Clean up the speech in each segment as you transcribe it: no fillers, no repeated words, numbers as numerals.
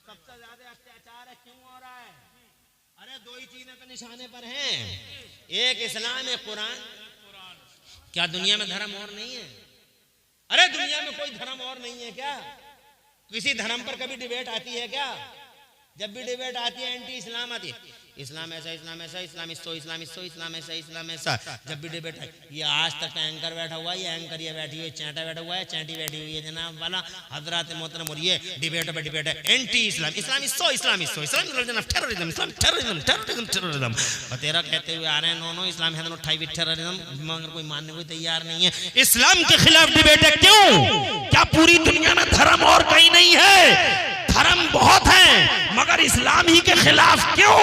सबसे ज्यादा अत्याचार है क्यों हो रहा है? अरे दो ही चीजें तो निशाने पर हैं, एक इस्लाम एक कुरान। क्या दुनिया में धर्म और नहीं है? अरे दुनिया में कोई धर्म और नहीं है क्या? किसी धर्म पर कभी डिबेट आती है क्या? जब भी डिबेट आती है एंटी इस्लाम आती है, इस्लाम ऐसा इस्लाम ऐसा, इस्लाम इसो इस्लाम इसो, इस्लाम ऐसा इस्लाम ऐसा। जब भी डिबेट है, ये आज तक एंकर बैठा हुआ है, ये एंकर ये बैठी हुई है, चैंटा बैठा हुआ है, चैंटी बैठी हुई है जनाब वाला हजरत मोहतरम, और ये डिबेट पे डिबेट है एंटी इस्लाम, इस्लाम इसो इस्लाम इसो, इस्लाम टेररिज्म, इस्लाम टेररिज्म, टेररिज्म टेररिज्म। बतेरा कहते हुए आ रहे हैं नो इस्लाम है उठाई टेररिज्म, मगर कोई मानने को तैयार नहीं है। इस्लाम के खिलाफ डिबेट है क्यों? क्या पूरी दुनिया में धर्म और कहीं नहीं है? धर्म बहुत हैं मगर इस्लाम ही के खिलाफ क्यों?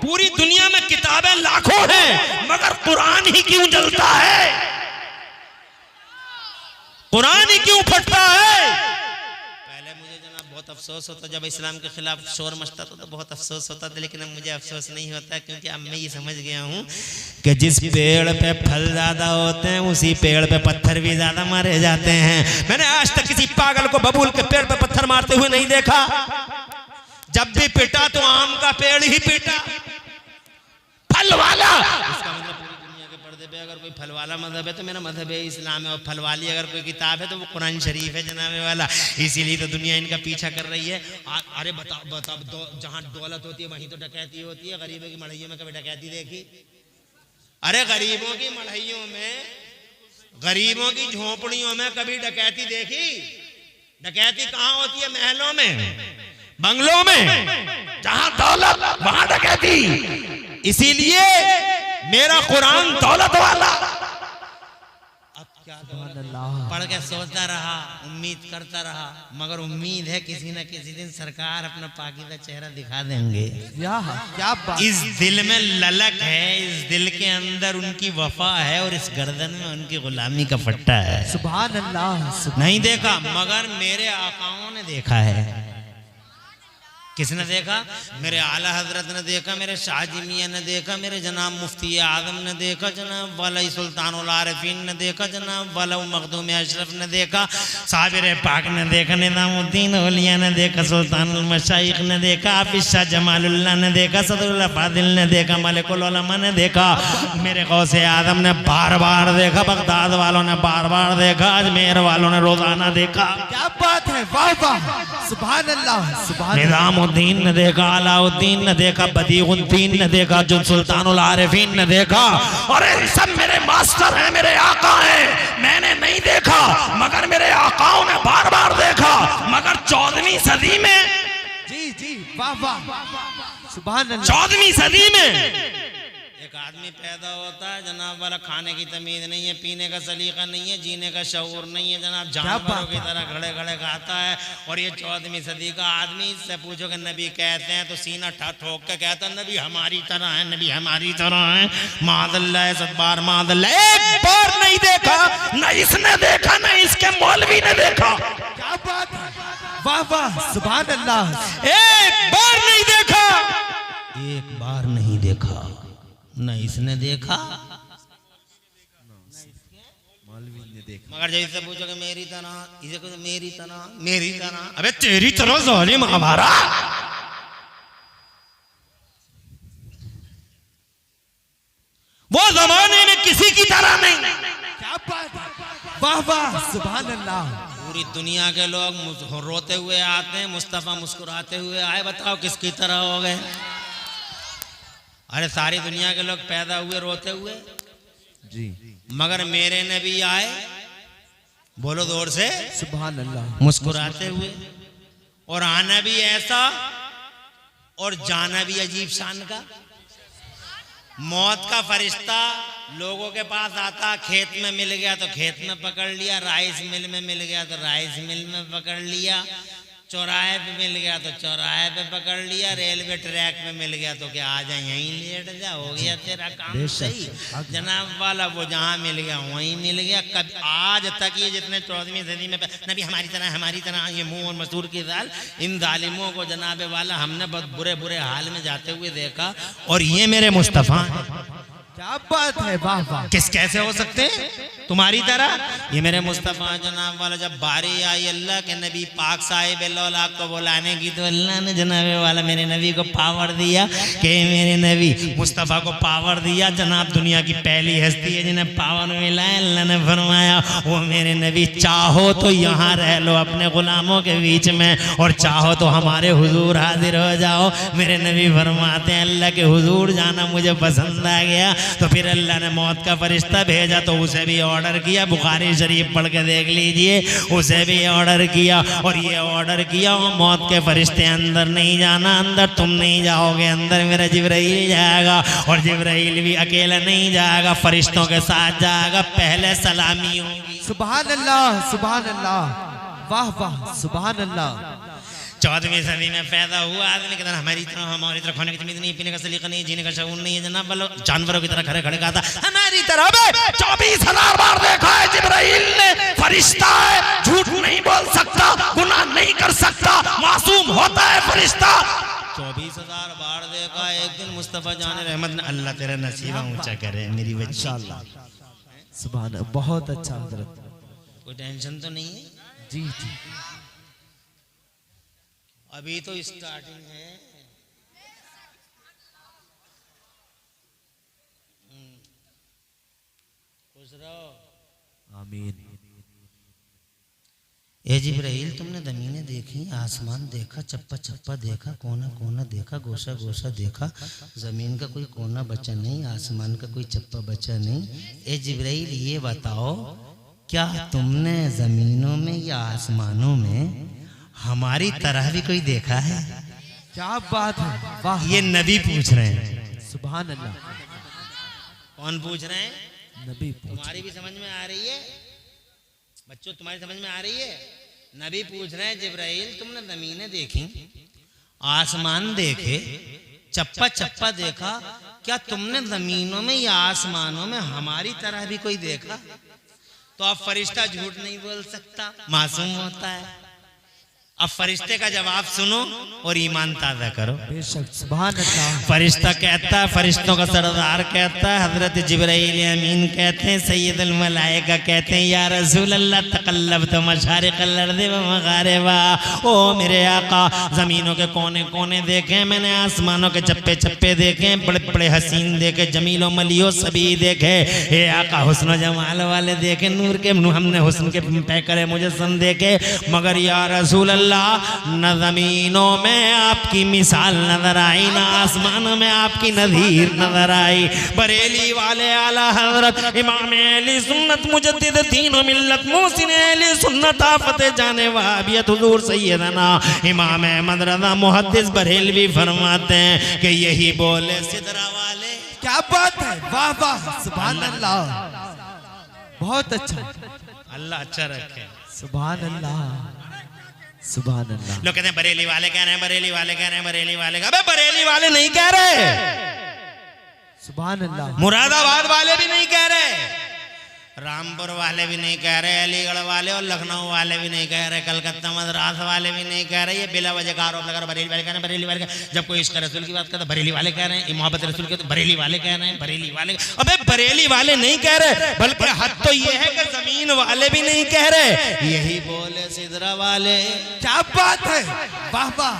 पूरी दुनिया में किताबें लाखों हैं मगर कुरान ही क्यों जलता है? कुरान ही क्यों फटता है? पहले मुझे जनाब बहुत अफसोस होता जब इस्लाम के खिलाफ शोर मचता था, तो बहुत अफसोस होता था, लेकिन अब मुझे अफसोस नहीं होता, क्योंकि अब मैं ये समझ गया हूँ कि जिस पेड़ पे फल ज्यादा होते हैं उसी पेड़ पे पत्थर भी ज्यादा मारे जाते हैं। मैंने आज तक किसी पागल को बबूल के पेड़ पे पत्थर मारते हुए नहीं देखा। जब भी पिटा तो आम का पेड़ ही पिटा, फल वाला। इसका मतलब पूरी दुनिया के पर्दे पे अगर कोई फल वाला मजहब है तो मेरा मजहब है इस्लाम है, और फल वाली अगर कोई किताब है तो वो कुरान शरीफ है जनाबे वाला। इसीलिए तो दुनिया इनका पीछा कर रही है। अरे बताओ जहाँ दौलत होती है वहीं तो डकैती होती है। गरीबों की मढ़इयों में कभी डकैती देखी? अरे गरीबों की मढ़इयों में, गरीबों की झोपड़ियों में कभी डकैती देखी? डकैती कहाँ होती है? महलों में, बंगलों में, जहां दौलत वहां डकैती। इसीलिए मेरा कुरान दौलत वाला। अब क्या पढ़ के सोचता रहा, उम्मीद करता रहा, मगर उम्मीद है किसी न किसी दिन सरकार अपना पाकीज़ा चेहरा दिखा देंगे। क्या बात। इस दिल में ललक है, इस दिल के अंदर उनकी वफा है, और इस गर्दन में उनकी गुलामी का फट्टा है। सुभान अल्लाह। नहीं देखा मगर मेरे आकाओं ने देखा है। किसने देखा? मेरे आला हजरत ने देखा, मेरे शाहजी मियाँ ने देखा, मेरे जनाब मुफ्ती आजम ने देखा, जनाब वाला सुल्तानुल आरिफीन ने देखा, जनाब वाला मखदूम अशरफ ने देखा, साबिर पाक ने देखा, निज़ामुद्दीन औलिया ने देखा, सुल्तानुल मशाइख ने देखा, हाफिज शाह जमालुल्लाह ने देखा, सदरुल्लाह फादिल ने देखा, मलिकुल उलमा ने देखा, मेरे गौसे आजम ने बार बार देखा, बगदाद वालों ने बार बार देखा, अजमेर वालों ने रोजाना देखा। क्या बात है, वाह वाह, सुभान अल्लाह, सुभान। निज़ामुद्दीन ने देखा, अलाउद्दीन ने देखा, बदीउद्दीन ने देखा, जो सुल्तानुल आरिफीन ने देखा, और सब मेरे मास्टर हैं, मेरे आका हैं। मैंने नहीं देखा मगर मेरे आकाओं ने बार बार देखा। मगर 14वीं सदी में, जी जी, वाह वाह, सुभान अल्लाह, 14वीं सदी में एक आदमी पैदा होता है जनाब वाला, खाने की तमीज नहीं है, पीने का सलीका नहीं है, जीने का शऊर नहीं है जनाब, जानवरों की तरह खड़े खड़े खाता है। और ये 14वीं सदी का आदमी, इससे पूछो कि नबी कहते हैं तो सीना ठोक के कहता है नबी हमारी तरह है, नबी हमारी तरह है। मादल्ला है, सदबार मादल्ला। एक बार नहीं देखा, न इसने देखा न इसके मौलवी ने देखा। क्या बात है, वाह वाह, सुभान अल्लाह। एक बार नहीं देखा, एक बार नहीं देखा, न इसने देखा मगर जब इससे पूछो कि मेरी तरह, इसे कुछ मेरी तरह, मेरी तरह, अबे तेरी तरह ज़ालिम हमारा। वो जमाने में किसी की तरह नहीं। क्या बात है, वाह वाह, सुभान अल्लाह। पूरी दुनिया के लोग रोते हुए आते हैं, मुस्तफा मुस्कुराते हुए आए, बताओ किसकी तरह हो गए? अरे सारी दुनिया के लोग पैदा हुए रोते हुए जी, मगर मेरे नबी आए, बोलो जोर से, सुभान अल्लाह, मुस्कुराते हुए। और आना भी ऐसा और जाना भी अजीब शान का। मौत का फरिश्ता लोगों के पास आता, खेत में मिल गया तो खेत में पकड़ लिया, राइस मिल में मिल गया तो राइस मिल में पकड़ लिया, चौराहे पे मिल गया तो चौराहे पे पकड़ लिया, रेलवे ट्रैक पे मिल गया तो क्या आ जाए यहीं लेट जा, हो गया तेरा काम सही जनाब वाला। वो जहाँ मिल गया वहीं मिल गया। कभी आज तक ये जितने 14वीं सदी में नबी हमारी तरह हमारी तरह, ये मुंह और मसूर की दाल, इन जालिमों को जनाबे वाला हमने बहुत बुरे बुरे हाल में जाते हुए देखा। और ये मेरे मुस्तफ़ा, क्या बात है, वाह वाह। किस कैसे हो सकते हैं तुम्हारी तरह? ये मेरे मुस्तफ़ा जनाब वाला जब बारी आई अल्लाह के नबी पाक साहिब लाख को बुलाने की, तो अल्लाह ने जनाब वाला मेरे नबी को पावर दिया कि मेरे नबी मुस्तफ़ा को पावर दिया। जनाब दुनिया की पहली हस्ती है जिन्हें पावर मिला है। अल्लाह ने फरमाया वो मेरे नबी चाहो तो यहाँ रह लो अपने गुलामों के बीच में, और चाहो तो हमारे हुजूर हाजिर हो जाओ। मेरे नबी फरमाते हैं अल्लाह के हुजूर जाना मुझे पसंद आ गया, तो फिर अल्लाह ने मौत का फरिश्ता भेजा, तो उसे भी ऑर्डर किया। बुखारी शरीफ पढ़ के देख लीजिए, उसे भी ऑर्डर किया और ये ऑर्डर किया मौत के फरिश्ते अंदर नहीं जाना, अंदर तुम नहीं जाओगे, अंदर मेरा जिब्राइल जाएगा। और जिब्राइल भी अकेला नहीं जाएगा, फरिश्तों के साथ जाएगा। पहले सलामी होगी। सुभान अल्लाह, सुभान अल्लाह, वाह वाह, सुभान अल्लाह। 14वीं सदी में पैदा हुआ आदमी की तरह हमारी तरह खाने की तमीज नहीं, पीने का सलीका नहीं, जीने का शऊर नहीं है जनाब। बोलो जानवरों की तरह खड़े खड़े कहा था हमारी तरह। 24,000 बार देखा है जिब्राइल ने, फरिश्ता है, झूठ नहीं बोल सकता, गुनाह नहीं कर सकता, मासूम होता है फरिश्ता। 24,000 बार देखा। एक दिन मुस्तफ़ा जान रहमत ने, अल्लाह तेरा नसीबा ऊंचा करे मेरी बच्ची, इंशाअल्लाह। सुभान अल्लाह, बहुत अच्छा हजरत। कोई टेंशन तो नहीं है? जी जी, अभी तो स्टार्टिंग है। खुश रहो, आमीन। ए जिब्राइल तुमने ज़मीनें देखी, आसमान देखा, चप्पा चप्पा देखा, कोना कोना देखा, गोशा गोशा देखा, ज़मीन का कोई कोना बचा नहीं, आसमान का कोई चप्पा बचा नहीं। ए जिब्राइल ये बताओ क्या तुमने ज़मीनों में या आसमानों में हमारी तरह भी कोई देखा है? क्या बात है, वाह। ये नबी पूछ रहे हैं। सुभान अल्लाह। कौन पूछ रहे हैं? नबी पूछ। तुम्हारी भी समझ में आ रही है बच्चों, तुम्हारी समझ में आ रही है? नबी पूछ रहे हैं जिब्राइल तुमने ज़मीनें देखी, आसमान देखे, चप्पा चप्पा देखा, क्या तुमने ज़मीनों में या आसमानों में हमारी तरह भी कोई देखा? तो अब फरिश्ता झूठ नहीं बोल सकता, मासूम होता है। अब फरिश्ते का जवाब सुनो और ईमान ताज़ा करो। बेशक, सुभान अल्लाह। फरिश्ता कहता है, फरिश्तों का सरदार कहता है, हजरत जिब्राइल अमीन कहते हैं, सैयदुल मलाइका कहते हैं, या रसूल अल्लाह तकल्लबतु मशारिक़ल अर्ज़ि व मग़ारिबा। ओ मेरे आका, ज़मीनों के कोने कोने देखे मैंने, आसमानों के चप्पे चप्पे देखे, बड़े बड़े हसीन देखे, जमीलो मलियो सभी देखे। हे आका हुस्न जमाल वाले देखे, नूर के हमने हुस्न के पैकर मुजस्सम देखे, मगर या रसूल अल्लाह न ज़मीनों में आपकी मिसाल नजर आई, न आसमानों में आपकी नज़ीर नजर आई। बरेली वाले आला हजरत इमाम अहले सुन्नत मुजद्दिद दीन व मिल्लत मोहसिन अहले सुन्नत आफत जाने वहाबियत हुजूर सैयदना इमाम अहमद रज़ा मुहद्दिस बरेलवी फरमाते हैं कि यही बोले सिदरा वाले। क्या बात है, वाह वाह, सुभान अल्लाह, बहुत अच्छा। अल्लाह अच्छा रखे। सुभान अल्लाह, सुभान अल्लाह। लोग कहते हैं बरेली वाले कह रहे हैं, बरेली वाले कह रहे हैं, बरेली वाले। अबे बरेली वाले नहीं कह रहे, सुभान अल्लाह। मुरादाबाद वाले भी नहीं कह रहे, रामपुर वाले भी नहीं कह रहे, अलीगढ़ वाले और लखनऊ वाले भी नहीं कह रहे, कलकत्ता मद्रास वाले भी नहीं कह रहे। ये बिला वजह का आरोप लगा रहे, बरेली वाले कह रहे हैं, बरेली वाले। जब कोई इश्क रसूल की बात करता है बरेली वाले कह रहे हैं, मोहब्बत रसूल के तो बरेली वाले कह रहे हैं, बरेली वाले। अबे बरेली वाले नहीं कह रहे, बल्कि हद तो ये है कि जमीन वाले भी नहीं कह रहे, यही बोले सिदरा वाले। क्या बात है, वाह वाह।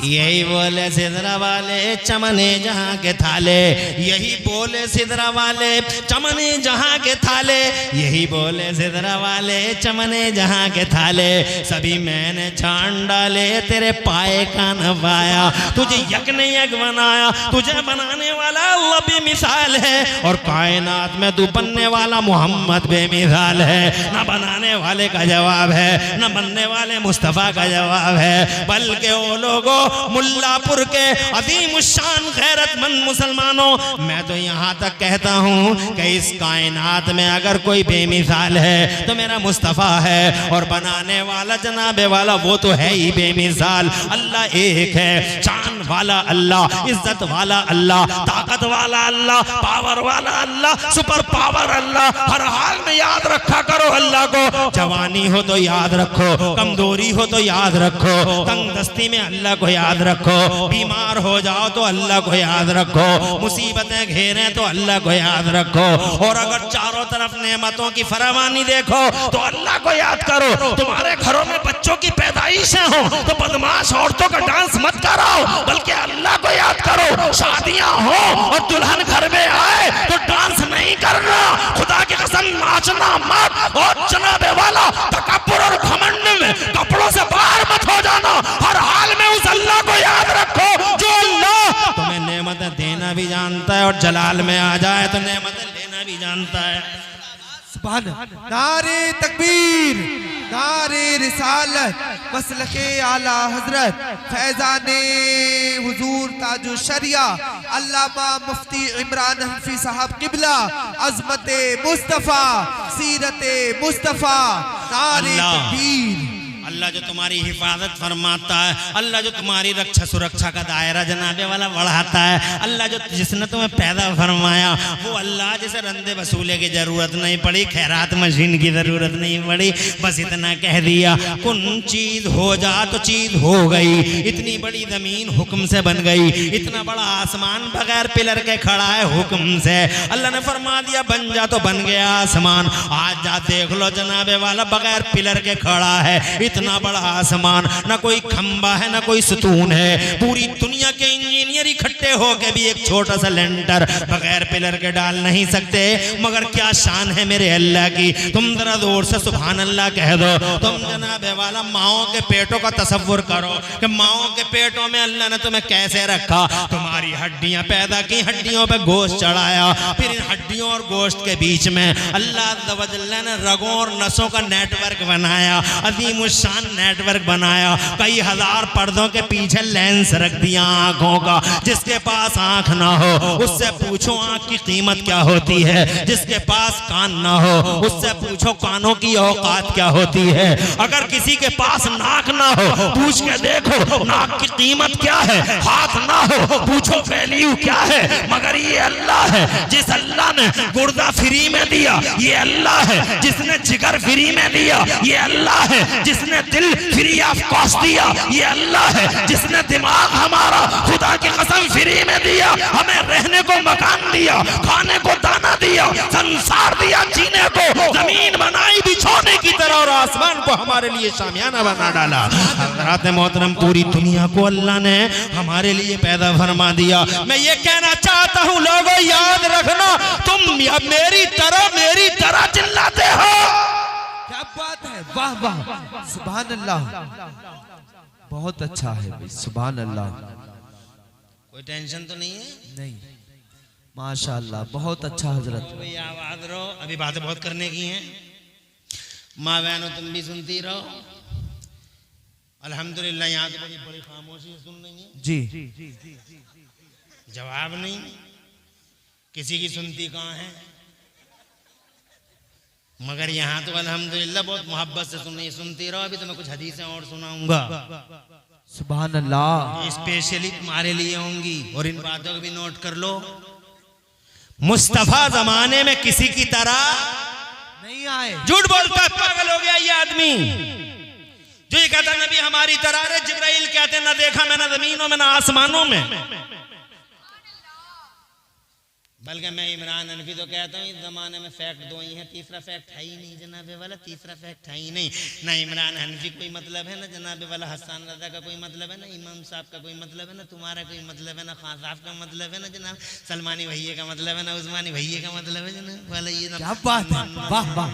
यही बोले सिदरा वाले चमने जहां के थाले, यही बोले सिदरा वाले चमने जहां के थाले, यही बोले सिदरा वाले चमने जहां के थाले। सभी मैंने छान डाले तेरे पाए का नवाया, तुझे यक ने यक बनाया, तुझे बनाने वाला अल्लाह बेमिसाल है, और कायनात में तू बनने वाला मोहम्मद बेमिसाल है। न बनाने वाले का जवाब है, न बनने वाले मुस्तफ़ा का जवाब है, बल्कि वो लोगों मुल्लापुर के अजीम शान गैरतमंद मुसलमानों, मैं तो यहाँ तक कहता हूँ कि इस कायनात में अगर कोई बेमिसाल है तो मेरा मुस्तफ़ा है, और बनाने वाला जनाबे वाला वो तो है ही बेमिसाल। अल्लाह एक है, शान वाला अल्लाह, इज्जत वाला अल्लाह, ताकत वाला अल्लाह, पावर वाला अल्लाह, सुपर पावर अल्लाह। हर हाल में याद रखा करो अल्लाह को। जवानी हो तो याद रखो, कमजोरी हो तो याद रखो, तंग दस्ती में अल्लाह को याद रखो, बीमार हो जाओ तो अल्लाह को याद रखो, मुसीबतें घेरे तो अल्लाह को याद रखो। और अगर चारों तरफ नेमतों की फरावानी देखो तो अल्लाह को याद करो। तुम्हारे घरों में बच्चों की पैदाइशें हो तो बदमाश औरतों का डांस मत कराओ, बल्कि अल्लाह को याद करो। शादियां हो और दुल्हन घर में आए तो डांस नहीं करना, खुदा की कसम नाचना मत। और जनाबे वाला तकब्बुर और घमंड में कपड़ों से बाहर मत हो जाना। हर हाल में उस अल्लाह को याद रखो जो अल्लाह तुम्हें नेमतें देना भी जानता है और जलाल में आ जाए तो नेमतें लेना भी जानता है। सुभान। नारे तकबीर, नारे रिसालत, मसलके आला हजरत फैजाने हुजूर ताजु शरिया अल्लामा मुफ्ती इमरान हनफी साहब किबला, अजमते मुस्तफा, सीरते मुस्तफा। नारे तकबीर। अल्लाह जो तुम्हारी हिफाजत फरमाता है, अल्लाह जो तुम्हारी रक्षा सुरक्षा का दायरा जनाबे वाला बढ़ाता है, अल्लाह जो जिसने तुम्हें पैदा फरमाया वो अल्लाह जिसे रंदे वसूले की जरूरत नहीं पड़ी, खैरात मशीन की जरूरत नहीं पड़ी, बस इतना कह दिया कुन चीज हो जा तो चीज हो गई। इतनी बड़ी जमीन हुक्म से बन गई, इतना बड़ा आसमान बगैर पिलर के खड़ा है हुक्म से। अल्लाह ने फरमा दिया बन जा तो बन गया आसमान। आज जा देख लो जनाबे वाला बगैर पिलर के खड़ा है इतना बड़ा आसमान, ना कोई खंबा है ना कोई सतून है। पूरी दुनिया के इंजीनियर इकट्ठे होके भी एक छोटा सा लेंटर बगैर पिलर के डाल नहीं सकते। मगर क्या शान है मेरे अल्लाह की। तुम जरा जोर से सुभान अल्लाह कह दो। तुम जनाबे वाला माओ के पेटों का तसव्वुर करो कि माओ के पेटों में अल्लाह ने तुम्हें कैसे रखा। तुम्हारी हड्डियां पैदा की, हड्डियों पे गोश्त चढ़ाया, फिर इन हड्डियों और गोश्त के बीच में अल्लाह ने रगों और नसों का नेटवर्क बनाया, अजीम शान नेटवर्क बनाया। कई हजार पर्दों के पीछे लेंस रख दिया आंखों का। जिसके पास आंख ना हो उससे पूछो आंख की कीमत क्या होती है, जिसके पास कान ना हो उससे पूछो कानों की औकात क्या होती है। अगर किसी के पास नाक ना हो पूछ के देखो नाक की कीमत क्या है, हाथ ना हो पूछो वैल्यू क्या है। मगर ये अल्लाह है जिस अल्लाह ने गुर्दा फ्री में दिया, ये अल्लाह है जिसने जिगर फ्री में दिया, ये अल्लाह है जिसने दिल फ्री ऑफ कॉस्ट दिया, ये अल्लाह है जिसने दिमाग हमारा खुदा की कसम फ्री में दिया, हमें रहने को मकान दिया, खाने को दाना दिया, संसार दिया जीने को, जमीन बनाई बिछोने की तरह और आसमान को हमारे लिए शामियाना बना डाला। हज़रात मोहतरम पूरी दुनिया को अल्लाह ने हमारे लिए पैदा फरमा दिया। मैं ये कहना चाहता हूँ लोगों याद रखना, तुम मेरी तरह चिल्लाते हो। क्या बात है, वाह वाह, सुभान अल्लाह, बहुत अच्छा है भाई, सुभान अल्लाह। कोई टेंशन तो नहीं है? नहीं, माशाअल्लाह, बहुत अच्छा हजरत। भाई आवाज रहो, अभी बातें बहुत करने की हैं। माँ बहनों तुम भी सुनती रहो। अल्हम्दुलिल्लाह यहाँ तो बड़ी खामोशी से सुन रही है जी। जवाब नहीं, किसी की सुनती कहाँ है। मगर यहाँ तो अल्हम्दुलिल्लाह बहुत मोहब्बत से सुन रही है। सुनती रहो, अभी तो मैं कुछ हदीसें और सुनाऊंगा, सुभान अल्लाह, स्पेशली तुम्हारे लिए होंगी। और इन बातों को भी नोट कर लो। मुस्तफा जमाने में किसी की तरह नहीं आए। झूठ बोलता है, पागल हो गया ये आदमी जो ये कहता नबी हमारी तरह। अरे जिब्राइल कहते ना देखा मैंने जमीनों में ना आसमानों में। बल्कि मैं इमरान हनफी तो कहता हूँ इस जमाने में फैक्ट दो ही है, तीसरा फैक्ट है ही नहीं जनाबे वाला, तीसरा फैक्ट है ही नहीं। ना इमरान हनफी कोई मतलब है, ना जनाबे वाला हसन रजा का कोई मतलब है, ना इमाम साहब का कोई मतलब है, ना तुम्हारा कोई मतलब है, ना खान साहब का मतलब है, ना जनाब सलमानी भैया का मतलब है, ना उस्मानी भैया का मतलब है जनाब वाला। ये क्या बात है, वाह वाह,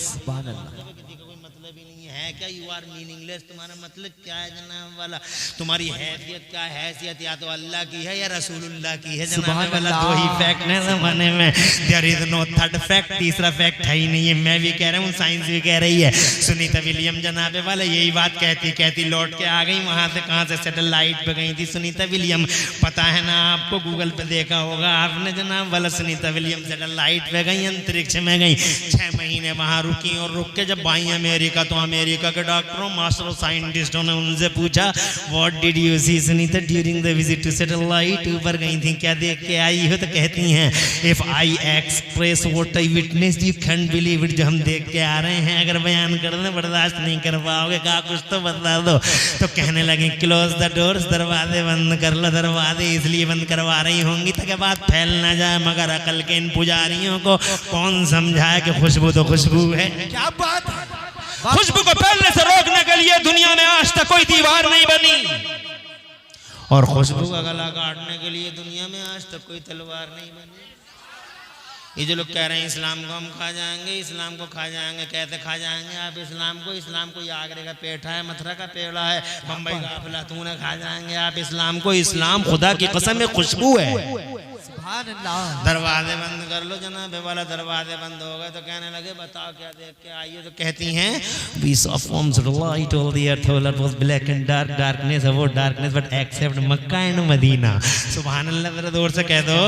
सुभान अल्लाह। किसी का कोई मतलब ही नहीं है क्या? You are meaningless. तुम्हारा मतलब क्या है जनाब वाला? तुम्हारी हैसियत क्या? हैसियत या तो अल्लाह की है या रसूलुल्लाह की है जनाब वाला। दो ही फैक्ट है जमाने में, there is no third fact, तीसरा फैक्ट है ही नहीं है। मैं भी कह रहा हूँ, साइंस भी कह रही है। सुनीता विलियम जनाबे वाला यही बात कहती लौट के आ गई वहां से, कहां से, सैटेलाइट पे गई थी सुनीता विलियम। पता है ना आपको, गूगल पे देखा होगा आपने जनाब वाला। सुनीता विलियम सैटेलाइट पे गई, अंतरिक्ष में गई, 6 महीने वहां रुकी और रुक के जब आई अमेरिका तो अमेरिका के डॉक्टरों, मास्टर ऑफ साइंटिस्टों ने उनसे पूछा what did you see Sunita during the visit to satellite, ऊपर गई थी, क्या देख के आई हो? तो कहती हैं if I express what I witnessed you can't believe it. जो हम देख के आ रहे हैं अगर बयान कर दें बर्दाश्त नहीं कर पाओगे, कहा कुछ तो बता दो। तो कहने लगी क्लोज द डोर्स, दरवाजे बंद कर लो। दरवाजे इसलिए बंद करवा रही होंगी ताकि बात फैल ना जाए, मगर अकल के इन पुजारियों को कौन समझाए कि खुशबू तो खुशबू है। क्या बात है। खुशबू को फैलने से रोकने के लिए दुनिया में आज तक कोई दीवार नहीं बनी, और खुशबू का गला काटने के लिए दुनिया में आज तक कोई तलवार नहीं बनी। ये जो लोग कह रहे हैं इस्लाम को हम खा जाएंगे, इस्लाम को खा जाएंगे, कहते खा जाएंगे आप इस्लाम को। इस्लाम को ये आगरे का पेठा है, मथुरा का पेड़ा है, बम्बई का अफलातून है, खा जाएंगे आप इस्लाम को। इस्लाम खुदा की कसम में खुशबू है। दरवाजे बंद कर लो जनाब वाला, दरवाजे बंद हो गए तो कहने लगे बताओ क्या देख के आई हो? तो कहती हैं we saw forms of light all the earth, all that was black and dark, darkness about darkness but except Makkah and Medina। सुभान अल्लाह। जरा जोर से कह दो,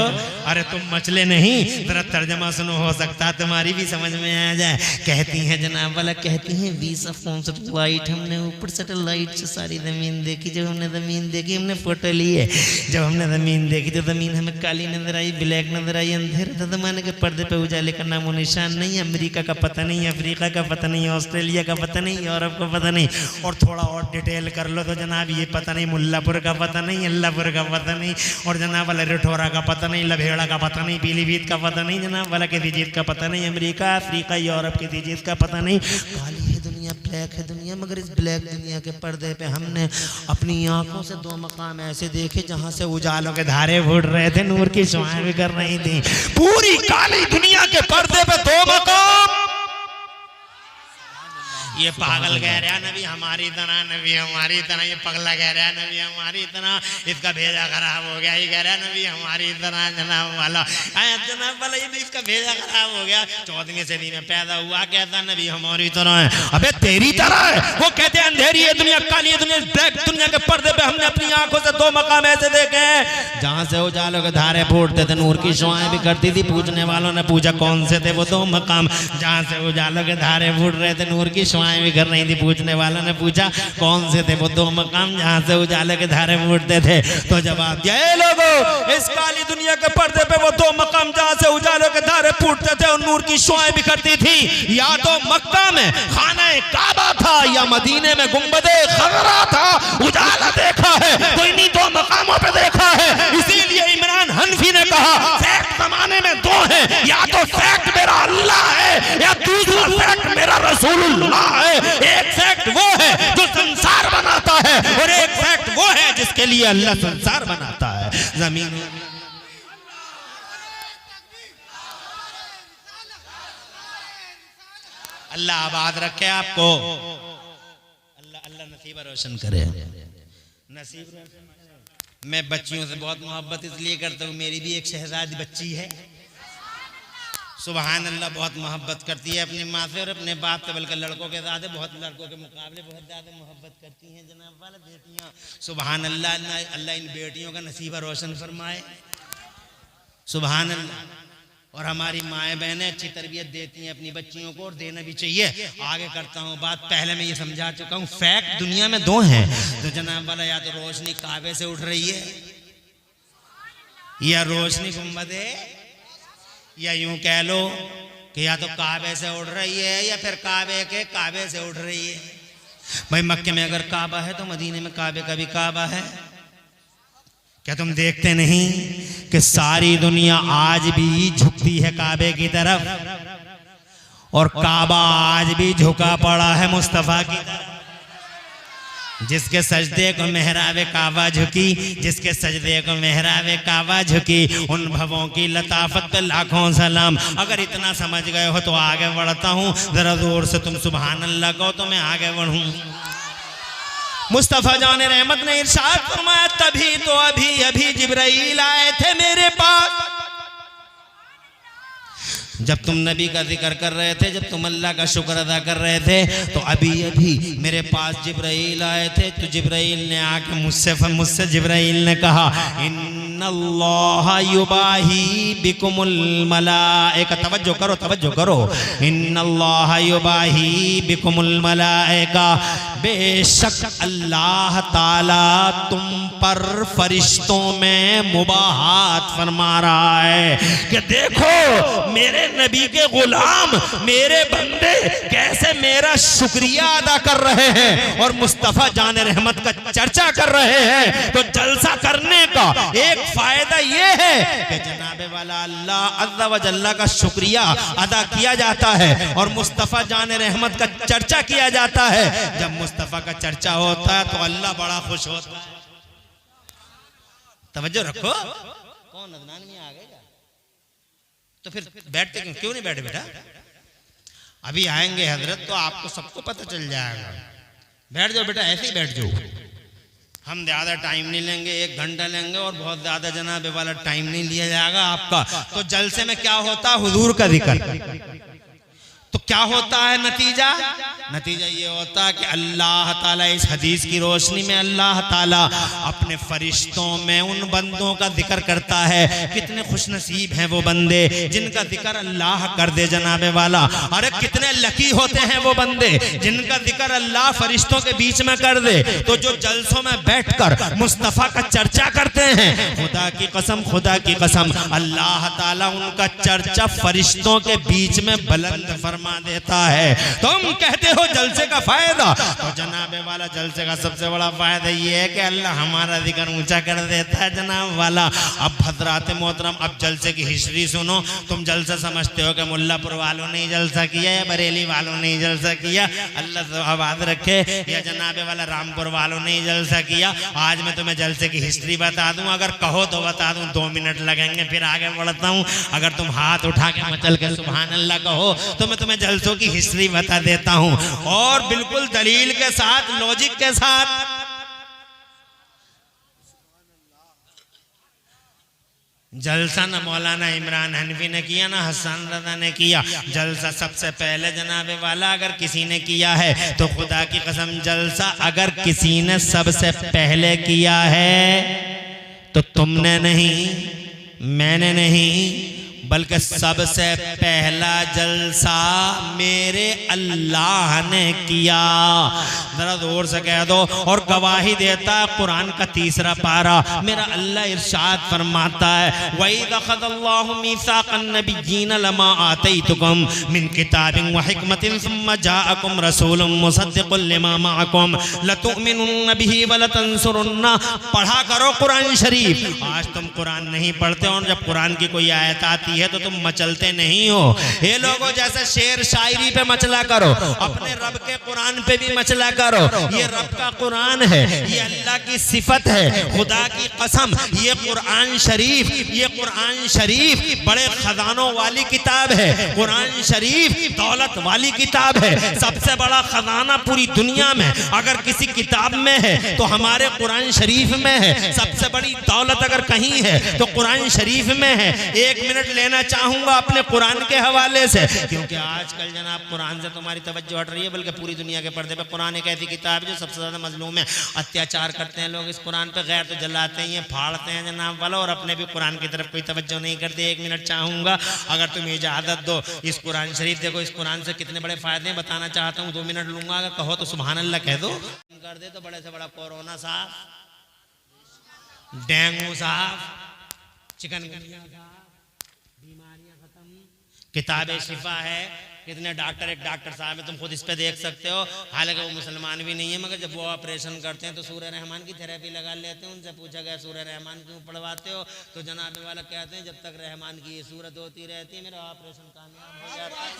अरे तुम मचले नहीं, जरा तर्जमा सुनो, हो सकता तुम्हारी भी समझ में आ जाए। कहती हैं जनाब वाला, कहती हैं we saw forms of light, हमने ऊपर सैटेलाइट से सारी जमीन देखी। जब हमने जमीन देखी हमने फोटो लिए, जब हमने जमीन देखी तो जमीन हमें काली नजर आई, ब्लैक नजर आई, अंधेरा था जमाने के पर्दे पे उजाले का नामो निशान नहीं। अमेरिका का पता नहीं, अफ्रीका का पता नहीं, ऑस्ट्रेलिया का पता नहीं, यूरोप का पता नहीं, और थोड़ा और डिटेल कर लो तो जनाब ये पता नहीं, मुल्लापुर का पता नहीं, अल्लाहपुर का पता नहीं, और जनाब वाला रिठोरा का पता नहीं, लभेड़ा का पता नहीं, पीलीभीत का पता नहीं, जनाब वाला किसी चीज का पता नहीं, अमेरिका अफ्रीका यूरोप किसी चीज का पता नहीं। काली है दुनिया, ब्लैक है दुनिया, मगर इस ब्लैक दुनिया के पर्दे पे हमने अपनी आंखों से दो मकाम ऐसे देखे जहां से उजालों के धारे फूट रहे थे, नूर की शुआएं भी कर रही थी। पूरी काली दुनिया के पर्दे पे दो मकाम। ये पागल कह रहा नबी हमारी तरह, नबी हमारी तरह, ये पगला कह रहा नबी हमारी तरह, इसका भेजा खराब हो गया, ये कह रहा नबी हमारी तरह, जनाब वाला जनाब वाला ये इसका भेजा खराब हो गया। 14वीं सदी में पैदा हुआ, कहता नबी हमारी तरह है। अबे तेरी तरह है। वो कहते हैं अंधेरी है दुनिया, काली है दुनिया, ब्लैक दुनिया के पर्दे पे हमने अपनी आंखों से दो मकाम ऐसे देखे हैं जहां से उजालों के धारे फूटते थे, नूर की शुआएं भी करती थी। पूछने वालों ने पूछा कौन से थे वो दो मकाम जहां से उजालों के धारे फूट रहे थे, नूर की भी कर रही थी। पूछने वालों ने पूछा कौन से थे वो दो मकाम जहां से उजाले के धारे फूटते थे? तो जवाब दिया ए लोगों, इस काली दुनिया के पर्दे पे वो दो मकाम जहां से उजाले के धारे फूटते थे और नूर की शुआएं बिखरती थी, या तो मक्का में खाना काबा था या मदीने में गुंबदे खजरा था। उजाला देखा है तो इन्हीं दो मकामों पे देखा है। इसीलिए इमरान हनफी ने कहा फैक्ट जमाने में दो है, या तो फैक्ट मेरा अल्लाह है या दूसरा फैक्ट मेरा रसूलुल्लाह है। एक फैक्ट वो है जो संसार बनाता है और एक फैक्ट वो है जिसके लिए अल्लाह संसार बनाता है। जमीन अल्लाह आबाद रखे आपको, अल्लाह नसीब रोशन करे, नसीब रोशन। मैं बच्चियों से बहुत मोहब्बत इसलिए करता हूँ, मेरी भी एक शहजादी बच्ची है, सुभान अल्लाह, बहुत मोहब्बत करती है अपनी माँ से और अपने बाप से, बल्कि लड़कों के साथ बहुत, लड़कों के मुकाबले बहुत ज़्यादा मोहब्बत करती हैं जनाब वाला बेटियाँ। सुभान अल्लाह, अल्लाह इन बेटियों का नसीबा रोशन फरमाए, सुभान अल्लाह। और हमारी माएँ बहनें अच्छी तरबियत देती हैं अपनी बच्चियों को, और देना भी चाहिए। आगे करता हूँ बात, पहले मैं ये समझा चुका हूँ फैक्ट दुनिया में दो हैं। तो जनाब वाला या तो रोशनी काबे से उठ रही है या रोशनी गुंबदे, या यूं कह लो कि या तो काबे से उड़ रही है या फिर काबे के काबे से उड़ रही है। भाई मक्के में अगर काबा है तो मदीने में काबे का भी काबा है। क्या तुम देखते नहीं कि सारी दुनिया आज भी झुकती है काबे की तरफ, और काबा आज भी झुका पड़ा है मुस्तफा की तरफ। जिसके सजदे को मेहराबे काबा झुकी, जिसके सजदे को मेहराबे काबा झुकी, उन भवों की लताफत पे लाखों सलाम। अगर इतना समझ गए हो तो आगे बढ़ता हूँ, जरा जोर से तुम सुभान अल्लाह कहो तो मैं आगे बढ़ूं। मुस्तफा जाने रहमत ने इरशाद फरमाया तभी तो अभी अभी जिब्राइल आए थे मेरे पास। जब तुम नबी का जिक्र कर रहे थे, जब तुम अल्लाह का शुक्र अदा कर रहे थे, तो अभी अभी मेरे पास जिब्राइल आए थे। तो जिब्राइल ने आके मुझसे जिब्राइल ने कहा इन्ना इन्नल्लाह युबाही बिकुमुल मलाइका, तवज्जो करो तवज्जो करो, इन्नल्लाह युबाही बिकुमुल मलाइका, बेशक अल्लाह ताला तुम पर फरिश्तों में मुबाहात फरमा रहा है कि देखो मेरे नबी के गुलाम, मेरे बंदे कैसे मेरा शुक्रिया अदा कर रहे हैं और मुस्तफा जान रहमत का चर्चा कर रहे हैं। तो जलसा करने का एक फायदा ये है कि जनाबे वाला अल्लाह अज़्ज़ा व जल्ला का शुक्रिया अदा किया जाता है और मुस्तफा जान रहमत का चर्चा किया जाता है। जब मुस्तफा का चर्चा होता है तो अल्लाह बड़ा खुश होता है। तवज्जो रखो, कौन अदनान में आ गए? तो फिर बैठते क्यों नहीं बैठे बेटा? अभी आएंगे हजरत तो आपको सबको पता चल जाएगा। बैठ जाओ बेटा, ऐसे ही बैठ जाओ, हम ज्यादा टाइम नहीं लेंगे, 1 घंटा लेंगे और बहुत ज्यादा जनाबे वाला टाइम नहीं लिया जाएगा आपका। तो जलसे में क्या होता है? हुजूर का जिक्र। तो क्या होता है नतीजा? नतीजा ये होता है कि अल्लाह ताला इस हदीस की रोशनी में अल्लाह ताला अपने फरिश्तों में उन बंदों का जिक्र करता है। कितने खुशनसीब हैं वो बंदे जिनका जिक्र अल्लाह कर दे जनाबे वाला। अरे कितने लकी होते हैं वो बंदे जिनका जिक्र अल्लाह फरिश्तों के बीच में कर दे। तो जो जलसों में बैठकर मुस्तफ़ा का चर्चा करते हैं, खुदा की कसम, खुदा की कसम, अल्लाह ताला उनका चर्चा फरिश्तों के बीच में बुलंद फरमा देता है। तुम कहते हो जलसे का फायदा, तो जनाबे वाला जलसे का सबसे बड़ा फायदा ये है कि अल्लाह हमारा जिक्र ऊंचा कर देता है जनाब वाला। अब हज़रात मोहतरम, अब जलसे की हिस्ट्री सुनो। तुम जलसा समझते हो कि मुल्लापुर वालों ने जलसा किया या बरेली वालों ने जलसा किया, अल्लाह आबाद रखे, या जनाबे वाला रामपुर वालों ने जलसा किया। आज मैं तुम्हें जलसे की हिस्ट्री बता दूं, अगर कहो तो बता दूं, 2 मिनट लगेंगे, फिर आगे बढ़ता हूं। अगर तुम हाथ उठा के मचल के सुभान अल्लाह कहो तो मैं तुम्हें जलसों की हिस्ट्री बता देता हूं, और बिल्कुल दलील के साथ, लॉजिक के साथ। जलसा ना मौलाना इमरान हनफी ने किया ना हसन रज़ा ने किया। जलसा सबसे पहले जनाबे वाला अगर किसी ने किया है तो खुदा की कसम, जलसा अगर किसी ने सबसे पहले किया है तो तुमने नहीं, मैंने नहीं, बल्कि सबसे पहला जलसा मेरे अल्लाह ने किया। जरा जोर से कह दो। और गवाही देता है कुरान का 3रा पारा, मेरा अल्लाह इरशाद फरमाता है, वइज़ अख़ज़ल्लाहु मीसाक़न नबिय्यीन लमा आतैतुकुम मिन किताबिन व हिकमतिन सुम्मा जाअकुम रसूलुम मुसद्दिक़ुन लिमा मअकुम लतुमिनुन्न बिही व लतंसुरुन्ना। पढ़ा करो कुरान शरीफ। आज तुम कुरान नहीं पढ़ते और जब कुरान की कोई आयत आती है तो तुम मचलते नहीं हो। ये लोगों जैसे शेर शायरी पे मचला करो, अपने रब के कुरान पे भी मचला करो। ये रब का कुरान है, ये अल्लाह की सिफत है। खुदा की कसम, ये कुरान शरीफ, ये कुरान शरीफ बड़े खजानों वाली किताब है। कुरान शरीफ दौलत वाली किताब है। सबसे बड़ा खजाना पूरी दुनिया में अगर किसी किताब में है तो हमारे कुरान शरीफ में है। सबसे बड़ी दौलत अगर कहीं है तो कुरान शरीफ में है। 1 मिनट लेना चाहूंगा अपने कुरान के हवाले से, क्योंकि आजकल जनाब कुरान से तुम्हारी तवज्जो हट रही है, बल्कि पूरी दुनिया के पर्दे पे कुरान एक ऐसी किताब है जो सबसे ज्यादा मजलूम है। अत्याचार करते हैं लोग इस कुरान पे, गैर तो जलाते हैं, फाड़ते हैं जनाब वाला, और अपने भी कुरान की तरफ कोई तवज्जो नहीं करते। 1 मिनट चाहूंगा अगर तुम इजाजत दो। इस कुरान शरीफ देखो, इस कुरान से कितने बड़े फायदे बताना चाहता हूँ। 2 मिनट लूंगा, अगर कहो तो सुभान अल्लाह कह दो। कर दे तो बड़े से बड़ा कोरोना साफ, डेंगू साफ, चिकनगुनिया बीमारियां खत्म, किताबें शिफा है। कितने डॉक्टर, एक डॉक्टर साहब है, तुम खुद इस पे देख सकते हो, हालांकि वो मुसलमान भी नहीं है, मगर जब वो ऑपरेशन करते हैं तो सूरह रहमान की थेरेपी लगा लेते हैं। उनसे पूछा गया सूरह रहमान क्यों पढ़वाते हो, तो जनाब वाला कहते हैं जब तक रहमान की ये सूरत होती रहती है मेरा ऑपरेशन कामयाब हो जाता है।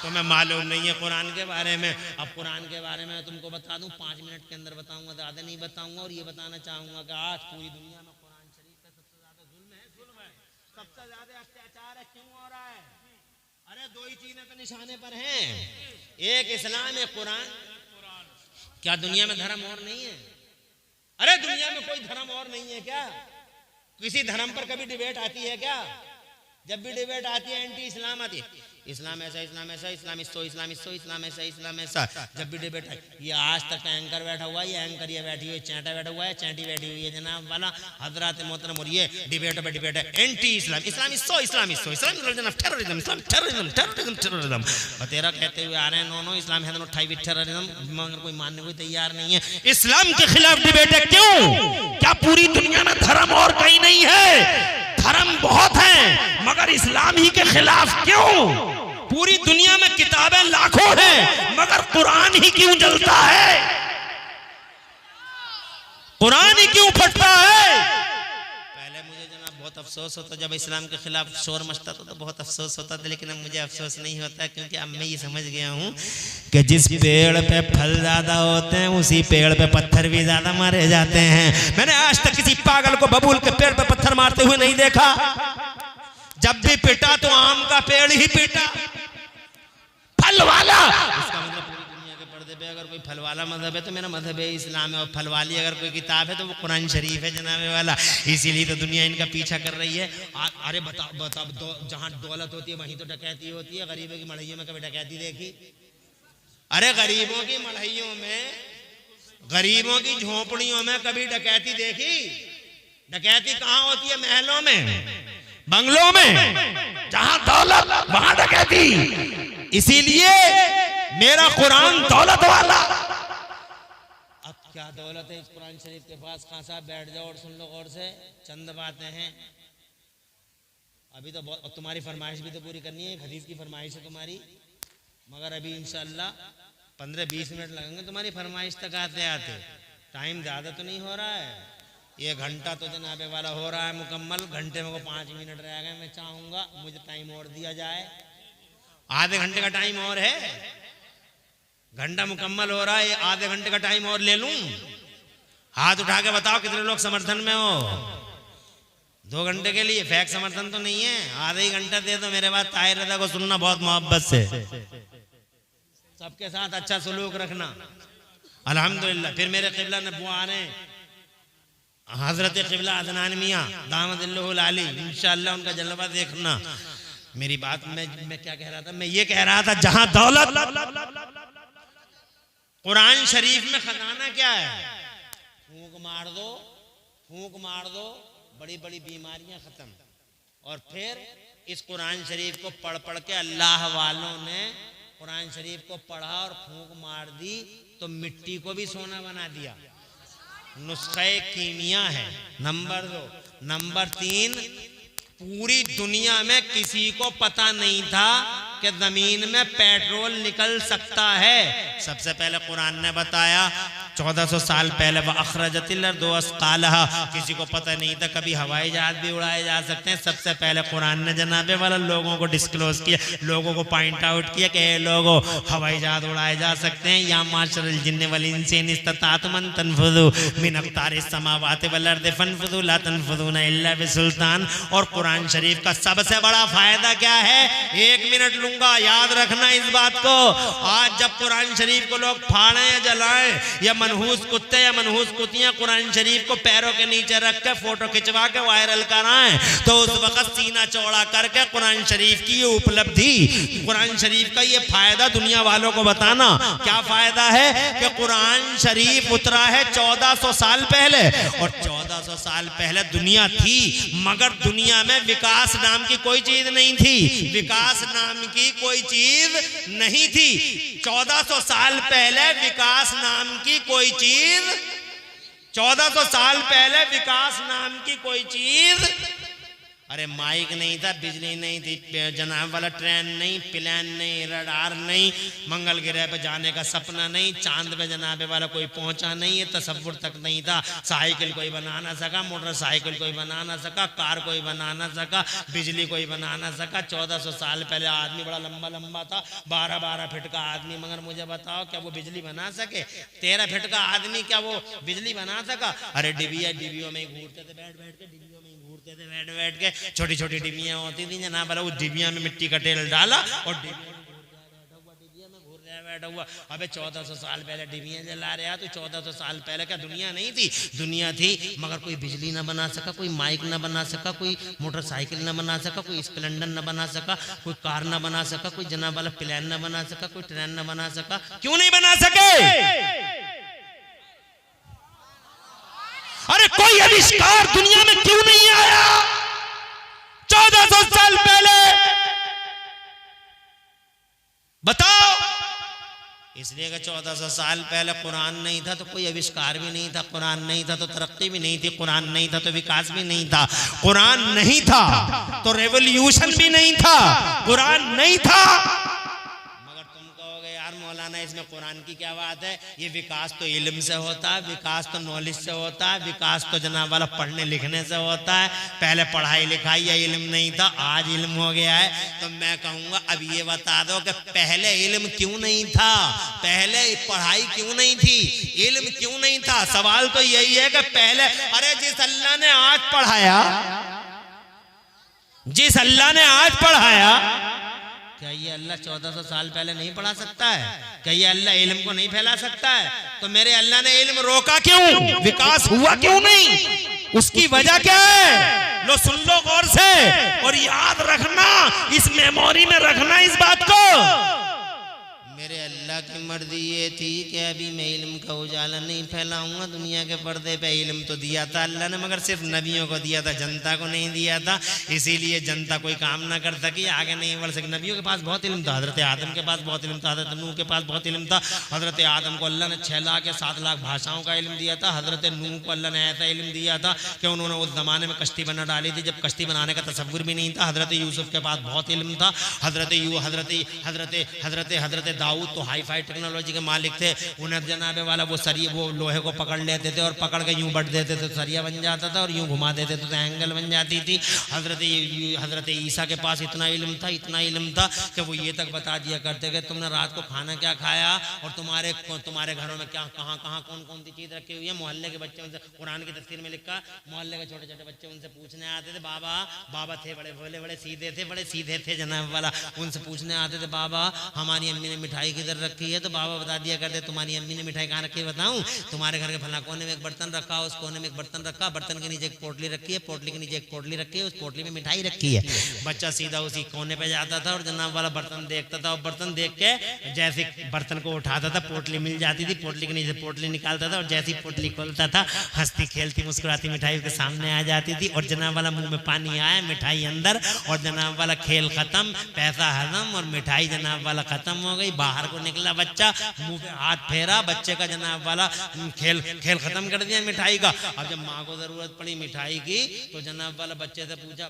तुम्हें मालूम नहीं है कुरान के बारे में। अब कुरान के बारे में तुमको बता दूं, 5 मिनट के अंदर बताऊंगा, ज़्यादा नहीं बताऊंगा। और ये बताना चाहूंगा कि आज पूरी दुनिया में कुरान शरीफ का सबसे ज़्यादा जुल्म है, सबसे ज़्यादा अत्याचार है। क्यों हो रहा है? अरे 2 ही चीजें तो निशाने पर हैं, एक इस्लाम, एक कुरान। क्या दुनिया में धर्म और नहीं है? अरे दुनिया में कोई धर्म और नहीं है क्या? किसी धर्म पर कभी डिबेट आती है क्या? जब भी डिबेट आती है एंटी इस्लाम आती है, इस्लाम ऐसा, इस्लाम ऐसा, इस्लाम इसो, इस्लाम इसो, इस्लाम ऐसा, इस्लाम ऐसा। जब भी डिबेट आई, ये आज तक का एंकर बैठा हुआ है, ये एंकर ये बैठी हुई, चैंटा बैठा हुआ है, चैंटी बैठी हुई है जनाब वाला हजरत मोहतरम, और ये डिबेट पे डिबेट है एंटी इस्लाम, इस्लाम इसो, इस्लाम इसो, इस्लाम टेररिज्म, इस्लाम टेररिज्म, टेररिज्म, टेररिज्म। और तेरा कहते हुए आ रहे हैं नो इस्लाम है नॉट टाइप टेररिज्म, मगर कोई मानने को तैयार नहीं है। इस्लाम के खिलाफ डिबेट है, क्यों? क्या पूरी दुनिया में धर्म और कहीं नहीं है? धर्म बहुत है, मगर इस्लाम ही के खिलाफ क्यों? पूरी दुनिया में किताबें लाखों हैं, मगर कुरान ही क्यों जलता है? कुरान ही क्यों फटता है? पहले मुझे जनाब बहुत अफसोस होता, जब इस्लाम के खिलाफ शोर मचता था तो बहुत अफसोस होता था, लेकिन अब मुझे अफसोस नहीं होता, क्योंकि अब मैं ये समझ गया हूँ कि जिस पेड़ पे फल ज्यादा होते हैं उसी पेड़ पे पत्थर भी ज्यादा मारे जाते हैं। मैंने आज तक किसी पागल को बबूल के पेड़ पे पत्थर मारते हुए नहीं देखा। जब भी पिटा तो आम का पेड़ ही पिटा, फल वाला। इसका मतलब पूरी दुनिया के पर्दे पे अगर कोई फल वाला मजहब है तो मेरा मजहब है इस्लाम है, और फल वाली अगर कोई किताब है तो वो कुरान शरीफ है जनाबे वाला। इसीलिए तो दुनिया इनका पीछा कर रही है। अरे बताओ जहाँ दौलत होती है वहीं तो डकैती होती है। गरीबों की मढ़ैयों में कभी डकैती देखी? अरे गरीबों की मढ़ैयों में, गरीबों की झोपड़ियों में कभी डकैती देखी? डकैती कहाँ होती है? महलों में, बंगलों में, जहां दौलत वहां डकैती। इसीलिए मेरा कुरान दौलत वाला। अब क्या दौलत है इस कुरान शरीफ के पास? खान साहब बैठ जाओ और सुन लो गौर से, चंद बातें हैं अभी तो। बहुत तुम्हारी फरमाइश भी तो पूरी करनी है, हदीस की फरमाइश है तुम्हारी, मगर अभी इंशाअल्लाह 15-20 मिनट लगेंगे तुम्हारी फरमाइश तक आते आते। टाइम ज्यादा तो नहीं हो रहा है, ये घंटा तो जनाबे वाला हो रहा है मुकम्मल। घंटे में को 5 मिनट रह गए। मैं चाहूंगा मुझे टाइम और दिया जाए, आधे घंटे का टाइम और है। घंटा मुकम्मल हो रहा है, आधे घंटे का टाइम और ले लूं? हाथ उठा के बताओ कितने लोग समर्थन में हो? 2 घंटे के लिए फेक समर्थन तो नहीं है, आधा ही घंटा दे दो। मेरे बाद ताहिर रज़ा को सुनना बहुत मोहब्बत से, सबके साथ अच्छा सलूक रखना अल्हम्दुलिल्लाह। फिर मेरे क़िबला नबुआ आ रहे हैं, हजरत क़िबला अदनान मियाँ दामदिल्लहुल आली, इंशाअल्लाह उनका जलवा देखना। मेरी बात मैं क्या कह रहा था? मैं ये कह रहा था जहां दौलत, कुरान शरीफ में खजाना क्या है? फूंक मार दो, फूंक मार दो, बड़ी बड़ी बीमारियां खत्म। और फिर इस कुरान शरीफ को पढ़ पढ़ के अल्लाह वालों ने कुरान शरीफ को पढ़ा और फूंक मार दी तो मिट्टी को भी सोना बना दिया। नुस्खे कीमिया है। नंबर 2। नंबर 3, पूरी दुनिया में किसी को पता नहीं था कि जमीन में पेट्रोल निकल सकता है। सबसे पहले कुरान ने बताया 1400 साल पहले वअखरजतिल अर्दु अस्कालहा। किसी को पता नहीं था कभी हवाई जहाज भी उड़ाए जा सकते हैं। सबसे पहले कुरान ने जनाबे वाला लोगों को डिस्क्लोज किया, लोगों को पॉइंट आउट किया कि लोगों हवाई जहाज उड़ाए जा सकते हैं। या माशरल जिन्न वल इंसी इन इस्तताअतुम अन तनफुज़ू मिन अक़तारिस समावाति वल अर्दि फनफुज़ू ला तनफुज़ूना इल्ला बिसुल्तान। और कुरान शरीफ का सबसे बड़ा फायदा क्या है? 1 मिनट लूंगा, याद रखना इस बात को। आज जब कुरान शरीफ को लोग फाड़े या जलाएं, या मनहूस कुत्ते या मनहूस कुतियां कुरान शरीफ को पैरों के नीचे रख के फोटो खिंचवा के वायरल कराएं, तो उस वक्त सीना चौड़ा करके कुरान शरीफ की ये उपलब्धि, कुरान शरीफ का ये फायदा दुनिया वालों को बताना। क्या फायदा है? कि कुरान शरीफ उतरा है 1400 साल पहले, और 1400 साल पहले दुनिया थी, मगर दुनिया में विकास नाम की कोई चीज नहीं थी। विकास नाम की कोई चीज नहीं थी। 1400 साल पहले विकास नाम की कोई चीज, 1400 साल पहले विकास नाम की कोई चीज, अरे माइक नहीं था, बिजली नहीं थी, जनाब वाला ट्रेन नहीं, प्लेन नहीं, रडार नहीं, मंगल ग्रह पे जाने का सपना नहीं, चांद पे जनाबे वाला कोई पहुंचा नहीं, ये तसव्वुर तक नहीं था। साइकिल कोई बना ना सका, मोटरसाइकिल कोई बना ना सका, कार कोई बना ना सका, बिजली कोई बना ना सका। 1400 साल पहले आदमी बड़ा लंबा लंबा था, 12-12 फीट का आदमी। मगर मुझे बताओ क्या वो बिजली बना सके? 13 फीट का आदमी क्या वो बिजली बना सका? अरे डिबियों में घूरते थे, बैठ बैठ के डिबियों में घूरते थे, बैठ बैठ के। छोटी छोटी डिबियां होती थी जनाब, उस डिबिया में मिट्टी का तेल डाला और डिबिया में घूर बैठा हुआ। अबे 1400 साल पहले डिबियां जला रहा, तो 1400 साल पहले क्या दुनिया नहीं थी? दुनिया थी, मगर कोई बिजली ना बना सका, कोई माइक ना बना सका, कोई मोटरसाइकिल ना बना सका, कोई स्प्लेंडर ना बना सका, कोई कार ना बना सका, कोई जनाब वाला प्लेन ना बना सका, कोई ट्रेन ना बना सका। क्यों नहीं बना सके? अरे कोई आविष्कार दुनिया में क्यों नहीं आया 1400 साल पहले? बताओ। इसलिए कि 1400 साल पहले कुरान नहीं था तो कोई आविष्कार भी नहीं था, कुरान नहीं था तो तरक्की भी नहीं थी, कुरान नहीं था तो विकास भी नहीं था, कुरान नहीं था तो रेवोल्यूशन भी नहीं था, कुरान नहीं था। मगर तुम कहोगे यार मौलाना इसमें कुरान की क्या बात है? ये विकास तो इल्म से होता है, विकास तो नॉलेज से होता है, विकास तो जनाब वाला पढ़ने लिखने से होता है। पहले पढ़ाई लिखाई या इल्म नहीं था, आज इल्म हो गया है। तो मैं कहूंगा अब ये बता दो कि पहले इल्म क्यों नहीं था, पहले पढ़ाई क्यों नहीं थी, इल्म क्यों नहीं था? सवाल तो यही है कि पहले, अरे जिस अल्लाह ने आज पढ़ाया, जिस अल्लाह ने आज पढ़ाया, क्या ये अल्लाह 1400 साल पहले नहीं पढ़ा सकता है? क्या ये अल्लाह इल्म को नहीं फैला सकता है? तो मेरे अल्लाह ने इल्म रोका क्यों? विकास हुआ क्यों नहीं? उसकी वजह क्या है? लो सुन लो गौर से और याद रखना, इस मेमोरी में रखना इस बात को। मेरे अल्लाह की मर्जी ये थी कि अभी मैं इल्म का उजाला नहीं फैलाऊंगा दुनिया के पर्दे पे। इल्म तो दिया था अल्लाह ने, मगर सिर्फ नबियों को दिया था, जनता को नहीं दिया था। इसीलिए जनता कोई काम ना कर सकी, आगे नहीं बढ़ सकी। नबियों के पास बहुत इल्म था, हजरत आदम के पास बहुत इल्म था, हजरत नूह के पास बहुत इल्म था। हजरत आदम को अल्लाह ने 6 लाख या 7 लाख भाषाओं का इल्म दिया था। हजरत नूह को अल्लाह ने ऐसा इल्म दिया था कि उन्होंने उस जमाने में कश्ती बना डाली थी जब कश्ती बनाने का तसव्वुर भी नहीं था। हजरत यूसुफ के पास बहुत इल्म था। हजरत दाऊद तो हाई फाई टेक्नोलॉजी के मालिक थे। उन्हें जनाबे वाला वो सरिया, वो लोहे को पकड़ लेते थे और पकड़ के यूं बट देते थे, सरिया बन जाता था, और यूं घुमा देते थे तो एंगल बन जाती थी। हजरत ईसा के पास इतना इल्म था, इतना इल्म था कि वो ये तक बता दिया करते कि तुमने रात को खाना क्या खाया और तुम्हारे घरों में क्या कहाँ कहाँ कौन कौन सी चीज रखी हुई है। मोहल्ले के बच्चे उनसे, कुरान की तफसीर में लिखा, मोहल्ले के छोटे छोटे बच्चे उनसे पूछने आते थे। बाबा थे बड़े भोले, बड़े सीधे थे जनाब वाला। उनसे पूछने आते थे, बाबा हमारी अम्मी ने मिठाई किधर रखी है? तो बाबा बता दिया करते, तुम्हारी अम्मी ने मिठाई कहाँ रखी है बताऊं? तुम्हारे घर के फला कोने में एक बर्तन रखा, उस कोने में एक बर्तन रखा, बर्तन के नीचे एक पोटली रखी है, पोटली के नीचे एक पोटली रखी है, उस पोटली में मिठाई रखी है। बच्चा सीधा उसी कोने पे जाता था और जनाब वाला बर्तन देखता था, और बर्तन देख के जैसे बर्तन को उठाता था पोटली मिल जाती थी, पोटली के नीचे पोटली निकालता था, और जैसी पोटली खोलता था हंसती खेलती मुस्कुराती मिठाई उसके सामने आ जाती थी। और जनाब वाला मुंह में पानी आया, मिठाई अंदर, और जनाब वाला खेल खत्म, पैसा हजम, और मिठाई जनाब वाला खत्म हो गई। बाहर को निकला बच्चा, मुंह पे हाथ फेरा, बच्चे का जनाब वाला खेल खत्म कर दिया मिठाई का। अब जब माँ को जरूरत पड़ी मिठाई की तो जनाब वाला बच्चे से पूछा,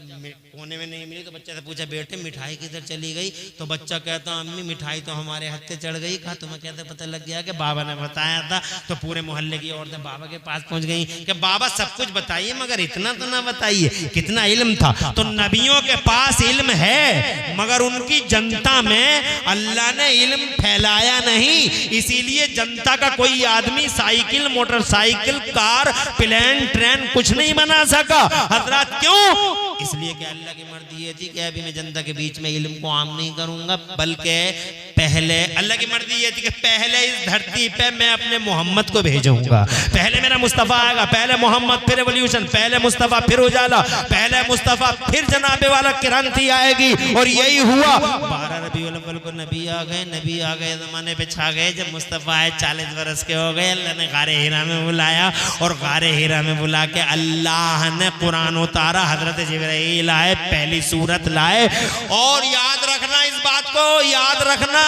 कोने में नहीं मिली तो बच्चे से पूछा, बेटे मिठाई किधर चली गई? तो बच्चा कहता, अम्मी मिठाई तो हमारे हाथ से चढ़ गई। कहा तुम्हें कैसे पता लग गया? कि बाबा ने बताया था। तो पूरे मोहल्ले की औरतें बाबा के पास पहुंच गई कि बाबा सब कुछ बताइए मगर इतना तो ना बताइए। कितना इल्म था? तो नबियों के पास इल्म है मगर उनकी जनता में अल्लाह ने इल्म फैलाया नहीं, इसीलिए जनता का कोई आदमी cycle, motorcycle, car, plane, train कुछ नहीं बना सका। हजरत क्यों? इसलिए कि अल्लाह की मर्जी ये थी कि अभी मैं जनता के बीच में इल्म को आम नहीं करूंगा, बल्कि पहले अल्लाह की मर्जी ये थी कि पहले इस धरती पे मैं अपने मोहम्मद को भेजूंगा। पहले मेरा मुस्तफा आएगा, पहले मोहम्मद, फिर रेवोल्यूशन, पहले मुस्तफा फिर उजाला, पहले मुस्तफा फिर जनाबे वाला क्रांति आएगी। और यही हुआ। 12 रबीउल अव्वल को नबी आ गए, जमाने पे छा गए। जब मुस्तफा आए 40 वर्ष के हो गए, अल्लाह ने गारे हिरा में बुलाया, और गारे हिरा में बुला के अल्लाह ने कुरान उतारा। हजरत जिब्राइल आए, पहली सूरत लाए। और याद रखना इस बात को, याद रखना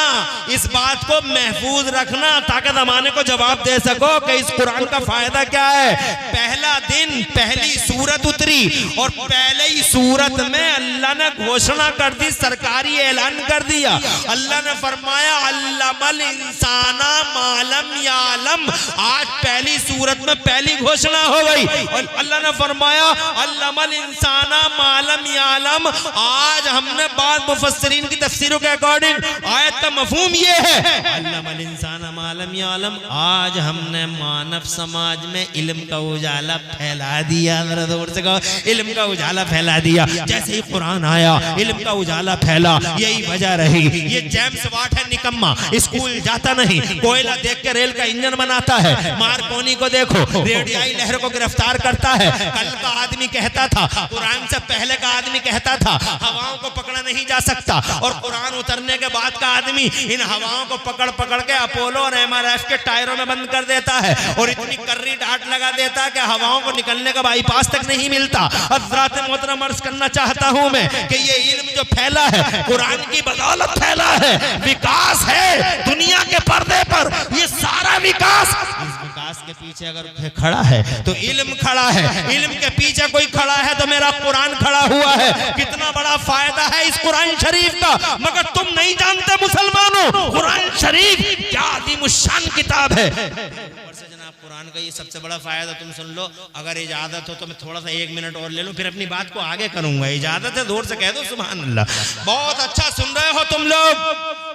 इस बात को, महफूज रखना, ताकि जमाने को जवाब दे सको कि इस कुरान का फायदा क्या है। पहला दिन पहली सूरत उतरी, और पहले ही सूरत में अल्लाह ने घोषणा कर दी, सरकारी ऐलान कर दिया। अल्लाह ने फरमाया, अल्लमल इंसाना मालम यालम। आज पहली सूरत में पहली घोषणा हो गई, और अल्लाह ने फरमाया, अल्लमल इंसाना मालम यालम। आज हमने बाद मुफस्सिरीन की तफसीरों के अकॉर्डिंग आयत का मफहूम ये है, अल्लमल इंसाना मालम यालम। आज हमने मानव समाज में इल्म का उजाला फैला दिया। मेरा जोर से कहो, इल्म का उजाला फैला दिया। जैसे ही कुरान आया इल्म का उजाला फैला। यही वजह रही। ये जेम्स वाट है निकम्मा, स्कूल जाता नहीं, कोयला देख के रेल का इंजन बनाता है। मार्कोनी को देखो, रेडियाई लहर को गिरफ्तार करता है। कल का आदमी कहता था, कुरान से पहले का आदमी कहता था हवाओं को पकड़ा नहीं जा सकता, और कुरान उतरने के बाद का आदमी इन हवाओं को पकड़ पकड़ के अपोलो और एमआरएफ के टायरों में बंद कर देता है, और इतनी कर्री डांट लगा देता है कि हवाओं को निकलने का बाईपास तक नहीं मिलता। हज़रात मोहतरम अर्ज़ करना चाहता हूं मैं कि ये इल्म जो फैला है कुरान की बदौलत फैला है। विकास है दुनिया के पर्दे पर, ये सारा विकास, इस विकास के पीछे अगर खड़ा है तो इल्म खड़ा है। इल्म के पीछे कोई खड़ा है तो मेरा कुरान खड़ा हुआ है। कितना बड़ा फायदा है इस कुरान शरीफ का, मगर तुम नहीं जानते मुसलमानों, कुरान शरीफ क्या अज़ीमुश्शान किताब है। ऊपर से जनाब कुरान का ये सबसे बड़ा फायदा तुम सुन लो। अगर इजाजत हो तो मैं थोड़ा सा 1 मिनट और ले लूं, फिर अपनी बात को आगे करूंगा। इजाजत है, जोर से कह दो सुभान अल्लाह। बहुत अच्छा सुन रहे हो तुम लोग,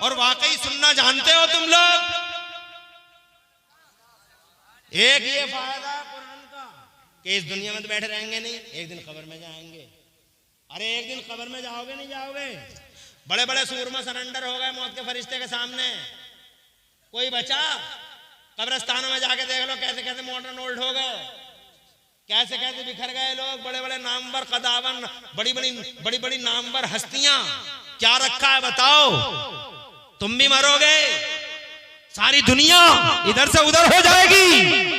और वाकई सुनना जानते हो तुम लोग। एक ये फायदा कुरान का कि इस दुनिया में तो बैठे रहेंगे नहीं, एक दिन कब्र में जाएंगे। अरे एक दिन कब्र में जाओगे नहीं जाओगे? बड़े बड़े सूरमा सरेंडर हो गए मौत के फरिश्ते के सामने, कोई बचा? कब्रिस्तानों में जाके देख लो कैसे कैसे मॉडर्न ओल्ड हो गए, कैसे कैसे बिखर गए लोग। बड़े बड़े नामवर कदावन, बड़ी बड़ी नामवर हस्तियां, क्या रखा है बताओ? तुम भी मरोगे, सारी दुनिया इधर से उधर हो जाएगी।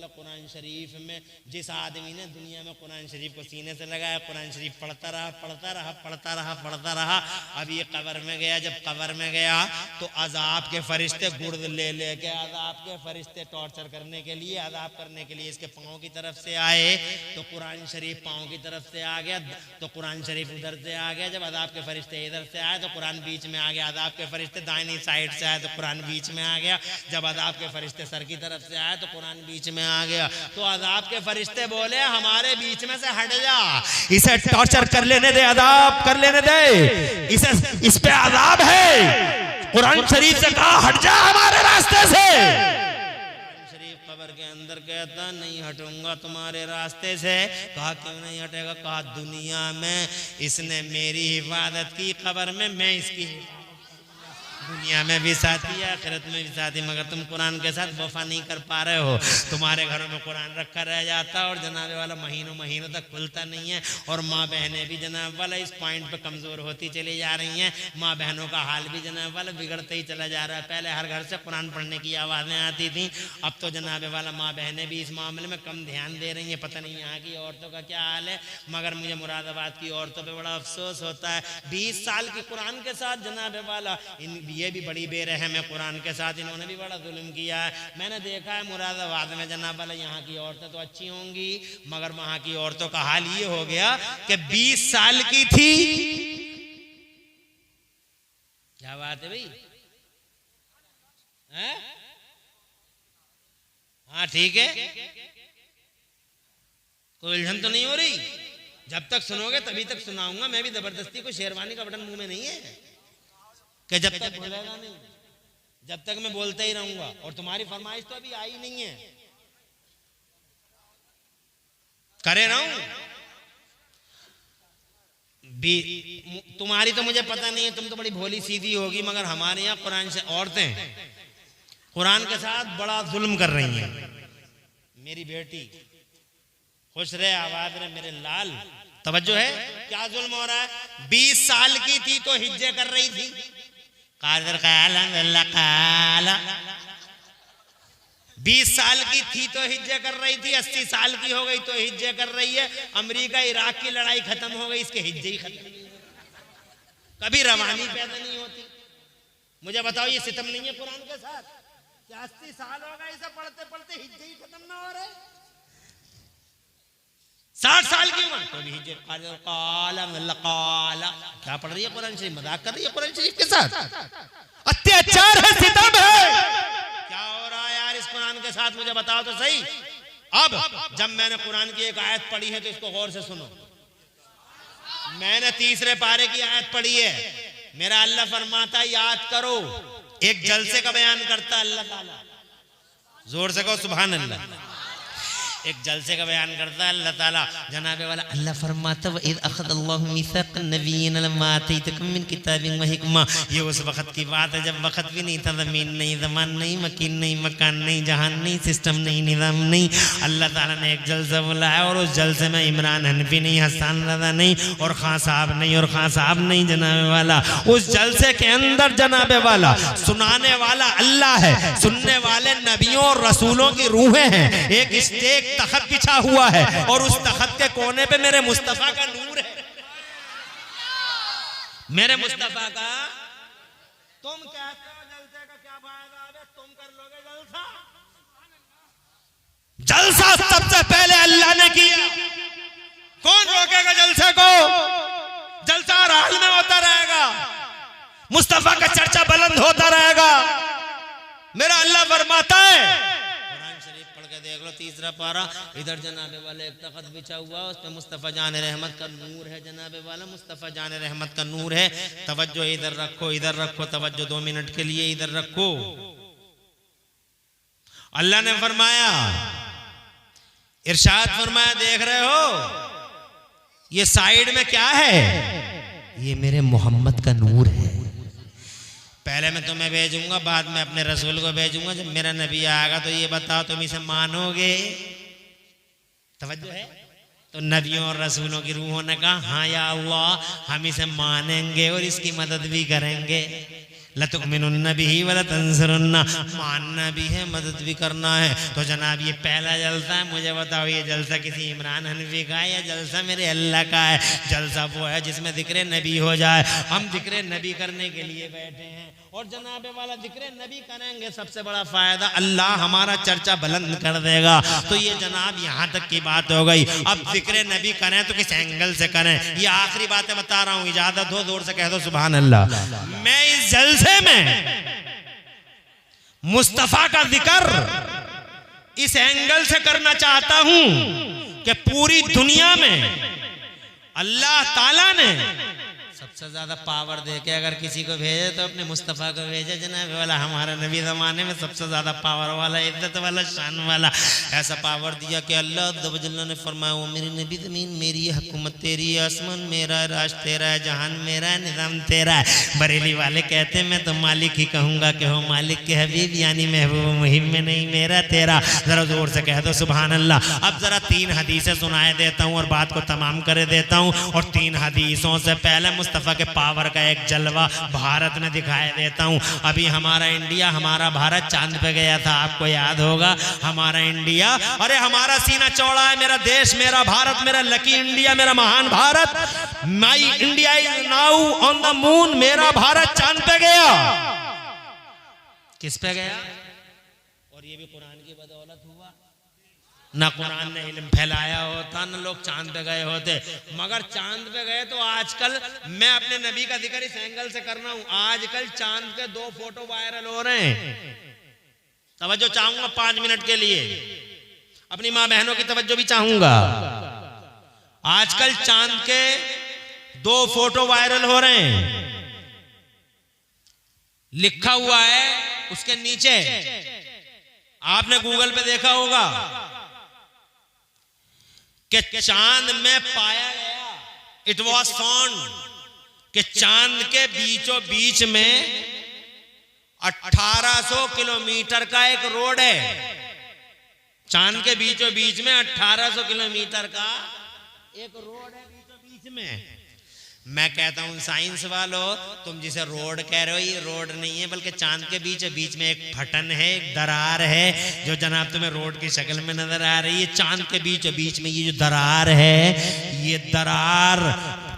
कुरान शरीफ में जिस आदमी ने दुनिया में कुरान शरीफ को सीने से लगाया, कुरान शरीफ पढ़ता रहा पढ़ता रहा पढ़ता रहा पढ़ता रहा, अब ये कब्र में गया। जब कब्र में गया तो अजाब के फरिश्ते गुर्द ले लेके, अजाब के फरिश्ते टॉर्चर करने के लिए, अजाब करने के लिए इसके पाँव की तरफ से आए तो कुरान शरीफ पाँव की तरफ से आ गया, तो कुरान शरीफ उधर से आ गया। जब अजाब के फरिश्ते इधर से आए तो कुरान बीच में आ गया। अजाब के फरिश्ते दाहिनी साइड से आए तो कुरान बीच में आ गया। जब अजाब के फरिश्ते सर की तरफ से आए तो कुरान बीच में आ गया। तो अजाब के फरिश्ते बोले हमारे बीच में से हट जा, इसे टॉर्चर कर लेने दे, अजाब कर लेने दे, इस पे अजाब है। कुरान शरीफ से कहा हट जा हमारे रास्ते से। कुरान शरीफ कब्र के अंदर कहता नहीं हटूंगा तुम्हारे रास्ते से। कहा क्यों नहीं हटेगा? कहा दुनिया में इसने मेरी हिफाजत की, कब्र में मैं इसकी, दुनिया में भी साथी है आखिरत में भी साथी, मगर तुम कुरान के साथ वफा नहीं कर पा रहे हो। तुम्हारे घरों में कुरान रखा रह जाता और जनाबे वाला महीनों महीनों तक खुलता नहीं है। और माँ बहनें भी जनाब वाला इस पॉइंट पे कमज़ोर होती चली जा रही हैं। माँ बहनों का हाल भी जनाब वाला बिगड़ते ही चला जा रहा है। पहले हर घर से कुरान पढ़ने की आवाज़ें आती थी, अब तो जनाबे वाला माँ बहनें भी इस मामले में कम ध्यान दे रही हैं। पता नहीं यहाँ की औरतों का क्या हाल है, मगर मुझे मुरादाबाद की औरतों पर बड़ा अफसोस होता है। 20 साल की कुरान के साथ जनाबे वाला ये भी बड़ी बेरहम है, कुरान के साथ इन्होंने भी बड़ा जुल्म किया है। मैंने देखा है मुरादाबाद में जनाब वाला, यहाँ की औरतें तो अच्छी होंगी मगर वहां की औरतों का हाल ये हो गया कि 20 साल की थी। क्या बात है भाई? हाँ ठीक है, कोई उलझन तो नहीं हो रही? जब तक सुनोगे तभी तक सुनाऊंगा। मैं भी जबरदस्ती को शेरवानी का बटन मुंह में नहीं है कि जब तक बोलेगा नहीं, जब तक मैं बोलता ही रहूंगा। और तुम्हारी फरमाइश तो अभी आई नहीं है, करे रहूं। तुम्हारी तो मुझे पता नहीं है, तुम तो बड़ी भोली सीधी होगी, मगर हमारे यहाँ कुरान से औरतें कुरान के साथ बड़ा जुल्म कर रही हैं। मेरी बेटी खुश रहे, आबाद रहे, मेरे लाल, तवज्जो है क्या जुल्म हो रहा है। 20 साल की थी तो हिज्जे कर रही थी, कादर काला 20 साल की थी तो हिज्जे कर रही थी, 80 साल की हो गई तो हिज्जे कर रही है। अमेरिका इराक की लड़ाई खत्म हो गई, इसके हिज्जे ही खत्म नहीं हुए। कभी रवानी पैदा नहीं होती। मुझे बताओ ये सितम नहीं है कुरान के साथ? क्या 80 साल हो गए इसे पढ़ते पढ़ते हिज्जे ही खत्म ना हो रहे? 60 साल की उम्र तो भी हिज्जे काला क्या पढ़ रही है कुरान शरीफ? मजाक कर रही है कुरान शरीफ के साथ? अत्याचार है, सितम है। क्या हो रहा है यार इस कुरान के साथ? मुझे बताओ तो सही। अब जब मैंने कुरान की एक आयत पढ़ी है तो इसको गौर से सुनो। मैंने 3रे पारे की आयत पढ़ी है। मेरा अल्लाह फरमाता याद करो, एक जलसे का बयान करता अल्लाह ताला। जोर से कहो सुभान अल्लाह। एक जलसे का बयान करता है अल्लाह ताला जनाबे वाला अल्लाह फरमाता है इज़ अख़ज़ल्लाहु मीसाक़न नबिय्यीन लम्मा आतैतुकुम मिन किताबिन व हिकमा। ये उस वक्त की बात है जब वक्त भी नहीं था, ज़मीन नहीं, ज़मान नहीं, मकीन नहीं, मकान नहीं, जहान नहीं, सिस्टम नहीं, निज़ाम नहीं। अल्लाह ताला ने एक जलसा बुलाया और उस जलसे में इमरान हनफी नहीं, हसन रज़ा नहीं और खां साहब नहीं और खां साहब नहीं जनाबे वाला। उस जलसे के अंदर जनाबे वाला सुनाने वाला अल्लाह है, सुनने वाले नबियों और रसूलों की रूहें हैं। एक स्टेज तख्त बिछा हुआ है और उस तख्त के कोने पे मेरे मुस्तफा का नूर है। मेरे मुस्तफा का तुम कहते हो जलसे का क्या फायदा है, तुम कर लोगे जलसा। जलसा सबसे पहले अल्लाह ने किया, कौन रोकेगा जलसे को? जलसा हर हाल में होता रहेगा, मुस्तफा का चर्चा बुलंद होता रहेगा। मेरा अल्लाह फरमाता है, देख लो तीसरा पारा, इधर जनाबे वाले एक तख्त बिछा हुआ, उस पे मुस्तफ़ा जान रहमत का नूर है। जनाबे वाला मुस्तफ़ा जान रहमत का नूर है। तवज्जो इधर रखो, इधर रखो, तवज्जो 2 मिनट के लिए इधर रखो। अल्लाह ने फरमाया, इरशाद फरमाया, देख रहे हो ये साइड में क्या है? ये मेरे मोहम्मद का नूर है। पहले मैं तुम्हें भेजूंगा, बाद में अपने रसूल को भेजूंगा। जब मेरा नबी आएगा तो ये बताओ तुम इसे मानोगे? तवज्जो है? तो नबियों और रसूलों की रूहों ने कहा हाँ या अल्लाह हम इसे मानेंगे और इसकी मदद भी करेंगे। लतुमिनुन्न बिही व लतंसुरुन्ना, मानना भी है, मदद भी करना है। तो जनाब ये पहला जलसा है, मुझे बताओ ये जलसा किसी इमरान हनफी का है या जलसा मेरे अल्लाह का है? जलसा वो है जिसमें जिक्र नबी हो जाए। हम जिक्र नबी करने के लिए बैठे हैं और जनाबे वाला जिक्र नबी करेंगे, सबसे बड़ा फायदा अल्लाह हमारा चर्चा बुलंद कर देगा। तो ये जनाब यहाँ तक की बात हो गई। अब जिक्र नबी करें तो किस एंगल से करें, ये आखिरी बातें बता रहा हूँ, इजाजत हो जोर से कह दो सुभान अल्लाह। मैं इस जलसे में मुस्तफा का जिक्र इस एंगल से करना चाहता हूं कि पूरी दुनिया में अल्लाह ताला ने सबसे ज्यादा पावर देके अगर किसी को भेजे तो अपने मुस्तफा को भेजे। जनाब वाला हमारा नबी जमाने में सबसे ज्यादा पावर वाला, इज्जत वाला, शान वाला ऐसा पावर दिया कि अल्लाह दवजल्ला ने फरमाया वो मेरी नबी, जमीन मेरी है, हुकूमत तेरी है, आसमान मेरा है, राज तेरा है, जहान मेरा है, निजाम तेरा है। बरेली वाले कहते हैं मैं तो मालिक ही कहूंगा कि हो मालिक के हबीब, यानी महबूब मुहिम में नहीं मेरा तेरा। जरा जोर से कह दो सुभान अल्लाह। अब जरा 3 हदीसें सुनाए देता हूँ और बात को तमाम कर देता हूँ। और 3 हदीसों से पहले मुस्तफा के पावर का एक जलवा भारत में दिखाई देता हूं। अभी हमारा इंडिया, हमारा भारत चांद पे गया था, आपको याद होगा। हमारा इंडिया, अरे हमारा सीना चौड़ा है, मेरा देश, मेरा भारत, मेरा लकी इंडिया, मेरा महान भारत। My India is now on the moon. मेरा भारत चांद पे गया। किस पे गया? और ये भी कुरान की बदौलत हुआ। ना कुरान ने इल्म फैलाया होता, न लोग चांद पे गए होते। मगर चांद पे गए तो आजकल मैं अपने नबी का जिक्र इस एंगल से करना हूं। आजकल चांद के 2 फोटो वायरल हो रहे हैं। तवज्जो चाहूंगा 5 मिनट के लिए, अपनी मां बहनों की तवज्जो भी चाहूंगा। आजकल चांद के 2 फोटो वायरल हो रहे हैं। लिखा हुआ है उसके नीचे, आपने गूगल पे देखा होगा कि चांद में पाया गया, इट वॉज फाउंड, कि चांद के बीचों बीच में 1800 किलोमीटर का एक रोड है। चांद के बीचों बीच में 1800 किलोमीटर का एक रोड है बीचों बीच में। मैं कहता हूं साइंस वालों, तुम जिसे रोड कह रहे हो ये रोड नहीं है, बल्कि चांद के बीच में एक फटन है, एक दरार है, जो जनाब तुम्हें रोड की शक्ल में नजर आ रही है। चांद के बीच में ये जो दरार है, ये दरार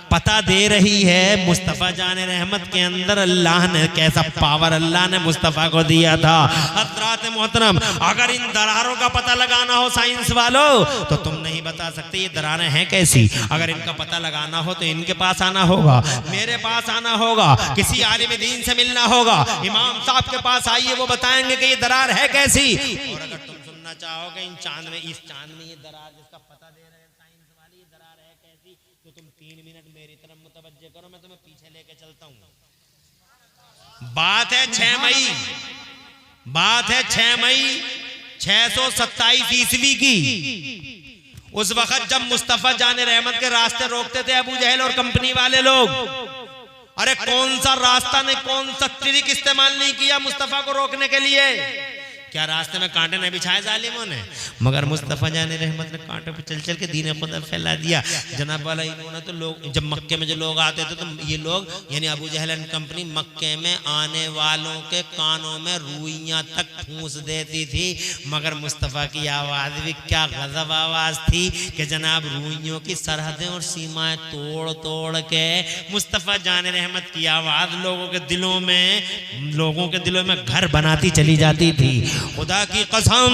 पता दे रही है मुस्तफ़ा जान रहमत के अंदर अल्लाह ने कैसा पावर अल्लाह ने मुस्तफ़ा को दिया था। हज़रात मोहतरम, अगर इन दरारों का पता लगाना हो साइंस वालों, तो तुम नहीं बता सकते ये दरारें हैं कैसी। अगर इनका पता लगाना हो तो इनके पास आना होगा, मेरे पास आना होगा, किसी आलिम दीन से मिलना होगा, इमाम साहब के पास आइए, वो बताएंगे कि ये दरार है कैसी। और अगर तुम सुनना चाहोगे इन चांद में, इस चांद में ये दरार जिसका पता दे रहे हैं साइंस वाली, ये दरार है कैसी, तो तुम 3 मिनट मेरी तरफ मुतवज्जे करो, मैं तुम्हें पीछे लेके चलता हूं। बात है 6 मई, बात है 6 मई 627 ईस्वी की। उस वक्त जब मुस्तफा जान रहमत के रास्ते रोकते थे अबू जहल और कंपनी वाले लोग, अरे कौन सा रास्ता ने, कौन सा ट्रिक इस्तेमाल नहीं किया मुस्तफा को रोकने के लिए। क्या रास्ते में कांटे नहीं बिछाए जालिमों ने, मगर मुस्तफा जाने रहमत ने कांटे पे चल चल के दीन खुदा फैला दिया। जनाब वाला इन्होंने तो लोग, जब मक्के में जो लोग आते थे तो ये लोग यानी अबू जहल एंड कंपनी मक्के में आने वालों के कानों में रुइयां तक फूंस देती थी, मगर मुस्तफा की आवाज भी क्या गजब आवाज थी कि जनाब रुइयों की सरहदें और सीमाएं तोड़ तोड़ के मुस्तफा जाने रहमत की आवाज लोगों के दिलों में घर बनाती चली जाती थी। खुदा की कसम,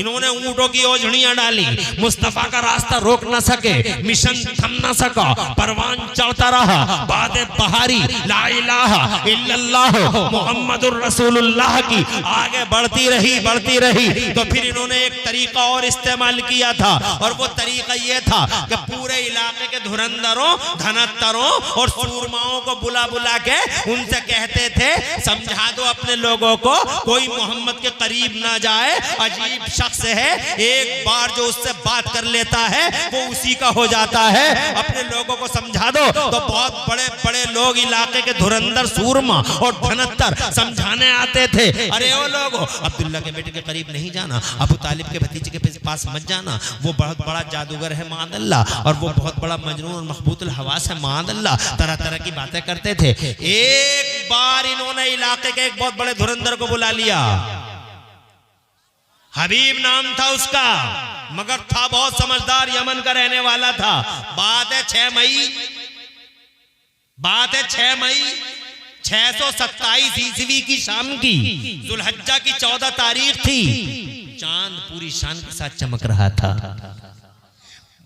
इन्होंने ऊंटों की ओझड़ियां डाली, मुस्तफा का रास्ता रोक ना सके, मिशन थम ना सका, परवान चढ़ता रहा, बादे बहारी ला इलाहा इल्लल्लाह मुहम्मदुर रसूलुल्लाह की आगे बढ़ती रही। तो फिर इन्होंने एक तरीका और इस्तेमाल किया था, और वो तरीका ये था कि पूरे इलाके के धुरंधरों, धनत्तरों और सूरमाओं को बुला बुला के उनसे कहते थे, समझा दो अपने लोगों को, कोई मोहम्मद के करीब ना जाए, अजीब शख्स है, एक बार जो उससे बात कर लेता है वो उसी का हो जाता है, अपने लोगों को समझा दो। तो बहुत बड़े बड़े लोग इलाके के धुरंधर, सूरमा और धनत्तर समझाने आते थे, अरे ओ लोगो, अब्दुल्ला के बेटे के करीब नहीं जाना, अबू तालिब के भतीजे के पास मत जाना, वो बहुत बड़ा जादूगर है मादल्ला, और वो बहुत बड़ा मजनून और मखबूतुल हवास है मादल्ला, तरह तरह की बातें करते थे। एक बार इन्होंने इलाके के एक बहुत बड़े धुरंधर को बुला लिया, हबीब नाम था उसका, मगर था बहुत समझदार, यमन का रहने वाला था। बात है 6 मई 627 ईस्वी की शाम की, जुल्हज्जा की 14 तारीख थी। चांद पूरी शान के साथ चमक रहा था।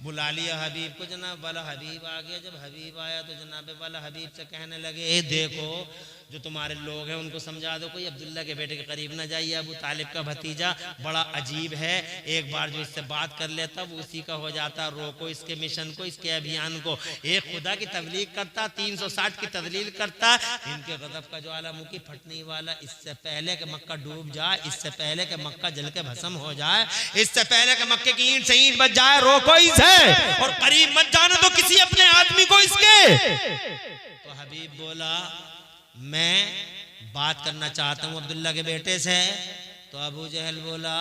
बुला लिया हबीब को, जनाब वाला हबीब आ गया। जब हबीब आया तो जनाब वाला हबीब से कहने लगे, ए देखो जो तुम्हारे लोग हैं उनको समझा दो, कोई अब्दुल्ला के बेटे के करीब ना जाइए, अबू तालिब का भतीजा बड़ा अजीब है, एक बार जो इससे बात कर लेता वो उसी का हो जाता, रोको इसके मिशन को, इसके अभियान को। एक खुदा की तबलीग करता, 360 की तदलील करता, इनके गज़ब का ज्वालामुखी फटने वाला, इससे पहले कि मक्का डूब जाए, इससे पहले कि मक्का जल के भस्म हो जाए, इससे पहले कि मक्के की ईंट से ईंट बच जाए, रोको इसे और करीब मत जाने दो किसी अपने आदमी को इसके। तो हबीब बोला, मैं बात करना चाहता हूं अब्दुल्ला के बेटे से। तो अबू जहल बोला,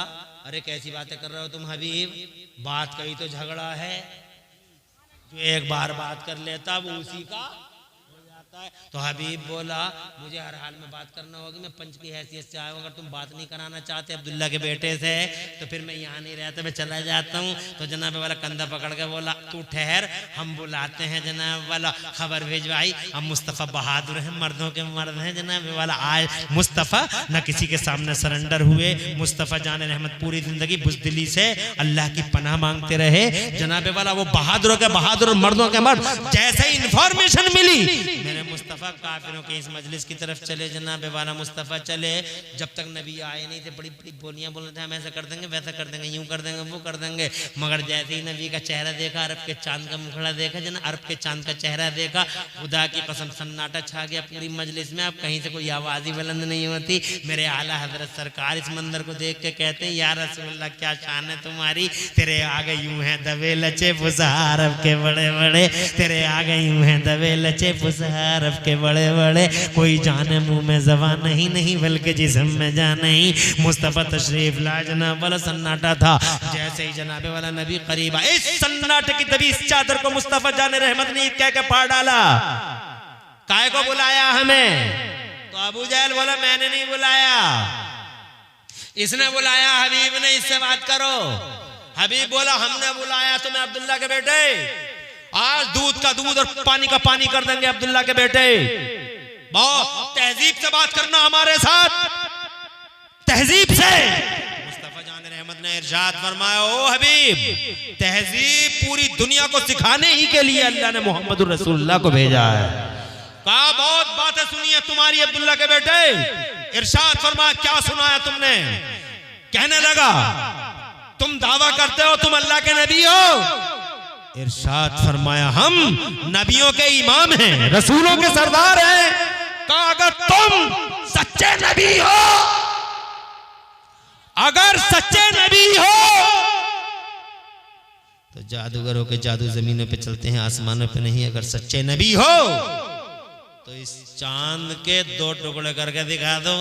अरे कैसी बातें कर रहे हो तुम हबीब, बात कही तो झगड़ा है, जो एक बार बात कर लेता वो उसी का हो जाता है। तो हबीब बोला, मुझे हर हाल में बात करना होगी, मैं पंच की हैसियत से आया हूं, अगर तुम बात नहीं कराना चाहते अब्दुल्ला के बेटे से तो फिर मैं यहाँ नहीं रहता, मैं चला जाता हूँ। तो जनाब वाला कंधा पकड़ के बोला, तू ठहर, हम बुलाते हैं। जनाब वाला खबर भेजवाई, हम मुस्तफ़ा बहादुर हैं, मर्दों के मर्द हैं। जनाब वाला आज मुस्तफ़ा न किसी के सामने सरेंडर हुए, मुस्तफ़ा जाने रहमत पूरी जिंदगी बुज़दिली से अल्लाह की पनाह मांगते रहे। जनाब वाला वो बहादुरों के बहादुर, मर्दों के मर्द, जैसे इंफॉर्मेशन मिली मेरे मुस्तफ़ा काफिरों के इस मजलिस की तरफ चले। जनाब वाला मुस्तफ़ा चले, जब तक नबी आए नहीं थे बड़ी बड़ी बोलियां बोल रहे थे, हम ऐसा कर देंगे, वैसा कर देंगे, यूं कर देंगे, वो कर देंगे, मगर जैसे ही नबी का चेहरा देखा, अरब के चांद का मुखड़ा देखा, जना अरब के चांद का चेहरा देखा, खुदा की कसम सन्नाटा छा गया पूरी मजलिस में। अब कहीं से कोई आवाज ही बुलंद नहीं होती। मेरे आला हजरत सरकार इस मंदिर को देख के कहते हैं, या रसूलुल्लाह क्या शान है तुम्हारी, तेरे आगे यूं है दबे लचे फुसहा अरब के बड़े बड़े, तेरे आगे यूं है दबे लचे फुसहा अरब के बड़े बड़े, कोई जाने मुंह में ज़बान नहीं बल्कि जिस्म में जान नहीं। मुस्तफ़ा तशरीफ ला, जनाब वाला सन्नाटा था। जैसे ही जनाबे वाला नबी करीब आए, इस सन्नाटे की तभी इस चादर को मुस्तफ़ा जाने रहमत ने कह के फाड़ डाला, काय को बुलाया हमें? तो अबू जहल बोला, मैंने नहीं बुलाया, इसने बुलाया, हबीब ने, इससे बात करो। हबीब बोला, हमने बुलाया तुम्हें अब्दुल्ला के बेटे, आज दूध का दूध और पानी का पानी कर देंगे अब्दुल्ला के बेटे। बहुत तहजीब से बात करना हमारे साथ, तहजीब से। मुस्तफ़ा जान रहमत ने इरशाद फरमाया, ओ हबीब, तहजीब पूरी दुनिया को सिखाने ही के लिए अल्लाह ने मोहम्मद रसूलुल्लाह को भेजा है। कहा बहुत बातें सुनी है तुम्हारी अब्दुल्ला के बेटे। इरशाद फरमाया, क्या सुनाया तुमने? कहने लगा, तुम दावा करते हो तुम अल्लाह के नबी हो। इरशाद फरमाया, हम नबियों के इमाम हैं, रसूलों के सरदार हैं। कहा, अगर तुम सच्चे नबी हो अगर सच्चे नबी हो तो जादूगरों के जादू जमीनों पे चलते हैं, आसमानों पे नहीं। अगर सच्चे नबी हो तो इस चांद के 2 टुकड़े करके दिखा दो,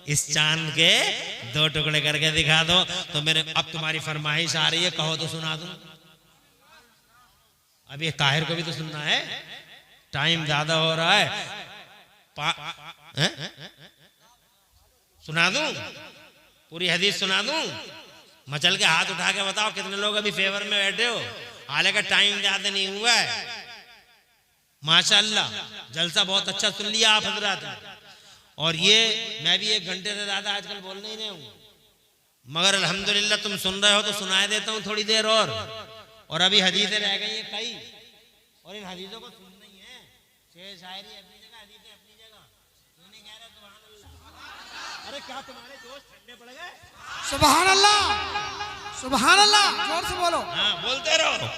इस चांद के 2 टुकड़े करके दिखा दो। तो मेरे अब तुम्हारी फरमाइश आ रही है, कहो तो सुना दूं। अब ये ताहिर को भी तो सुनना है, टाइम ज्यादा हो रहा है। सुना दूं, पूरी हदीस सुना दूं? मचल के हाथ उठा के बताओ कितने लोग अभी फेवर में बैठे हो। हालांकि टाइम ज्यादा नहीं हुआ है। माशाअल्लाह जलसा बहुत अच्छा सुन लिया आप हजरात। और ये मैं भी 1 घंटे से ज्यादा आजकल बोल नहीं रहा हूं, मगर अल्हम्दुलिल्लाह तुम सुन रहे हो तो सुनाए देता हूं थोड़ी देर और अभी हदीसें रह गई हैं कई, और इन हदीसों को सुनना ही है। शेर शायरी अपनी जगह, हदीसें अपनी जगह। क्यों नहीं कह रहे सुभान अल्लाह? अरे क्या तुम्हारे दोस्त ठंडे पड़ गए? सुभान अल्लाह, सुभान अल्लाह, जोर से बोलो। हाँ बोलते रहो।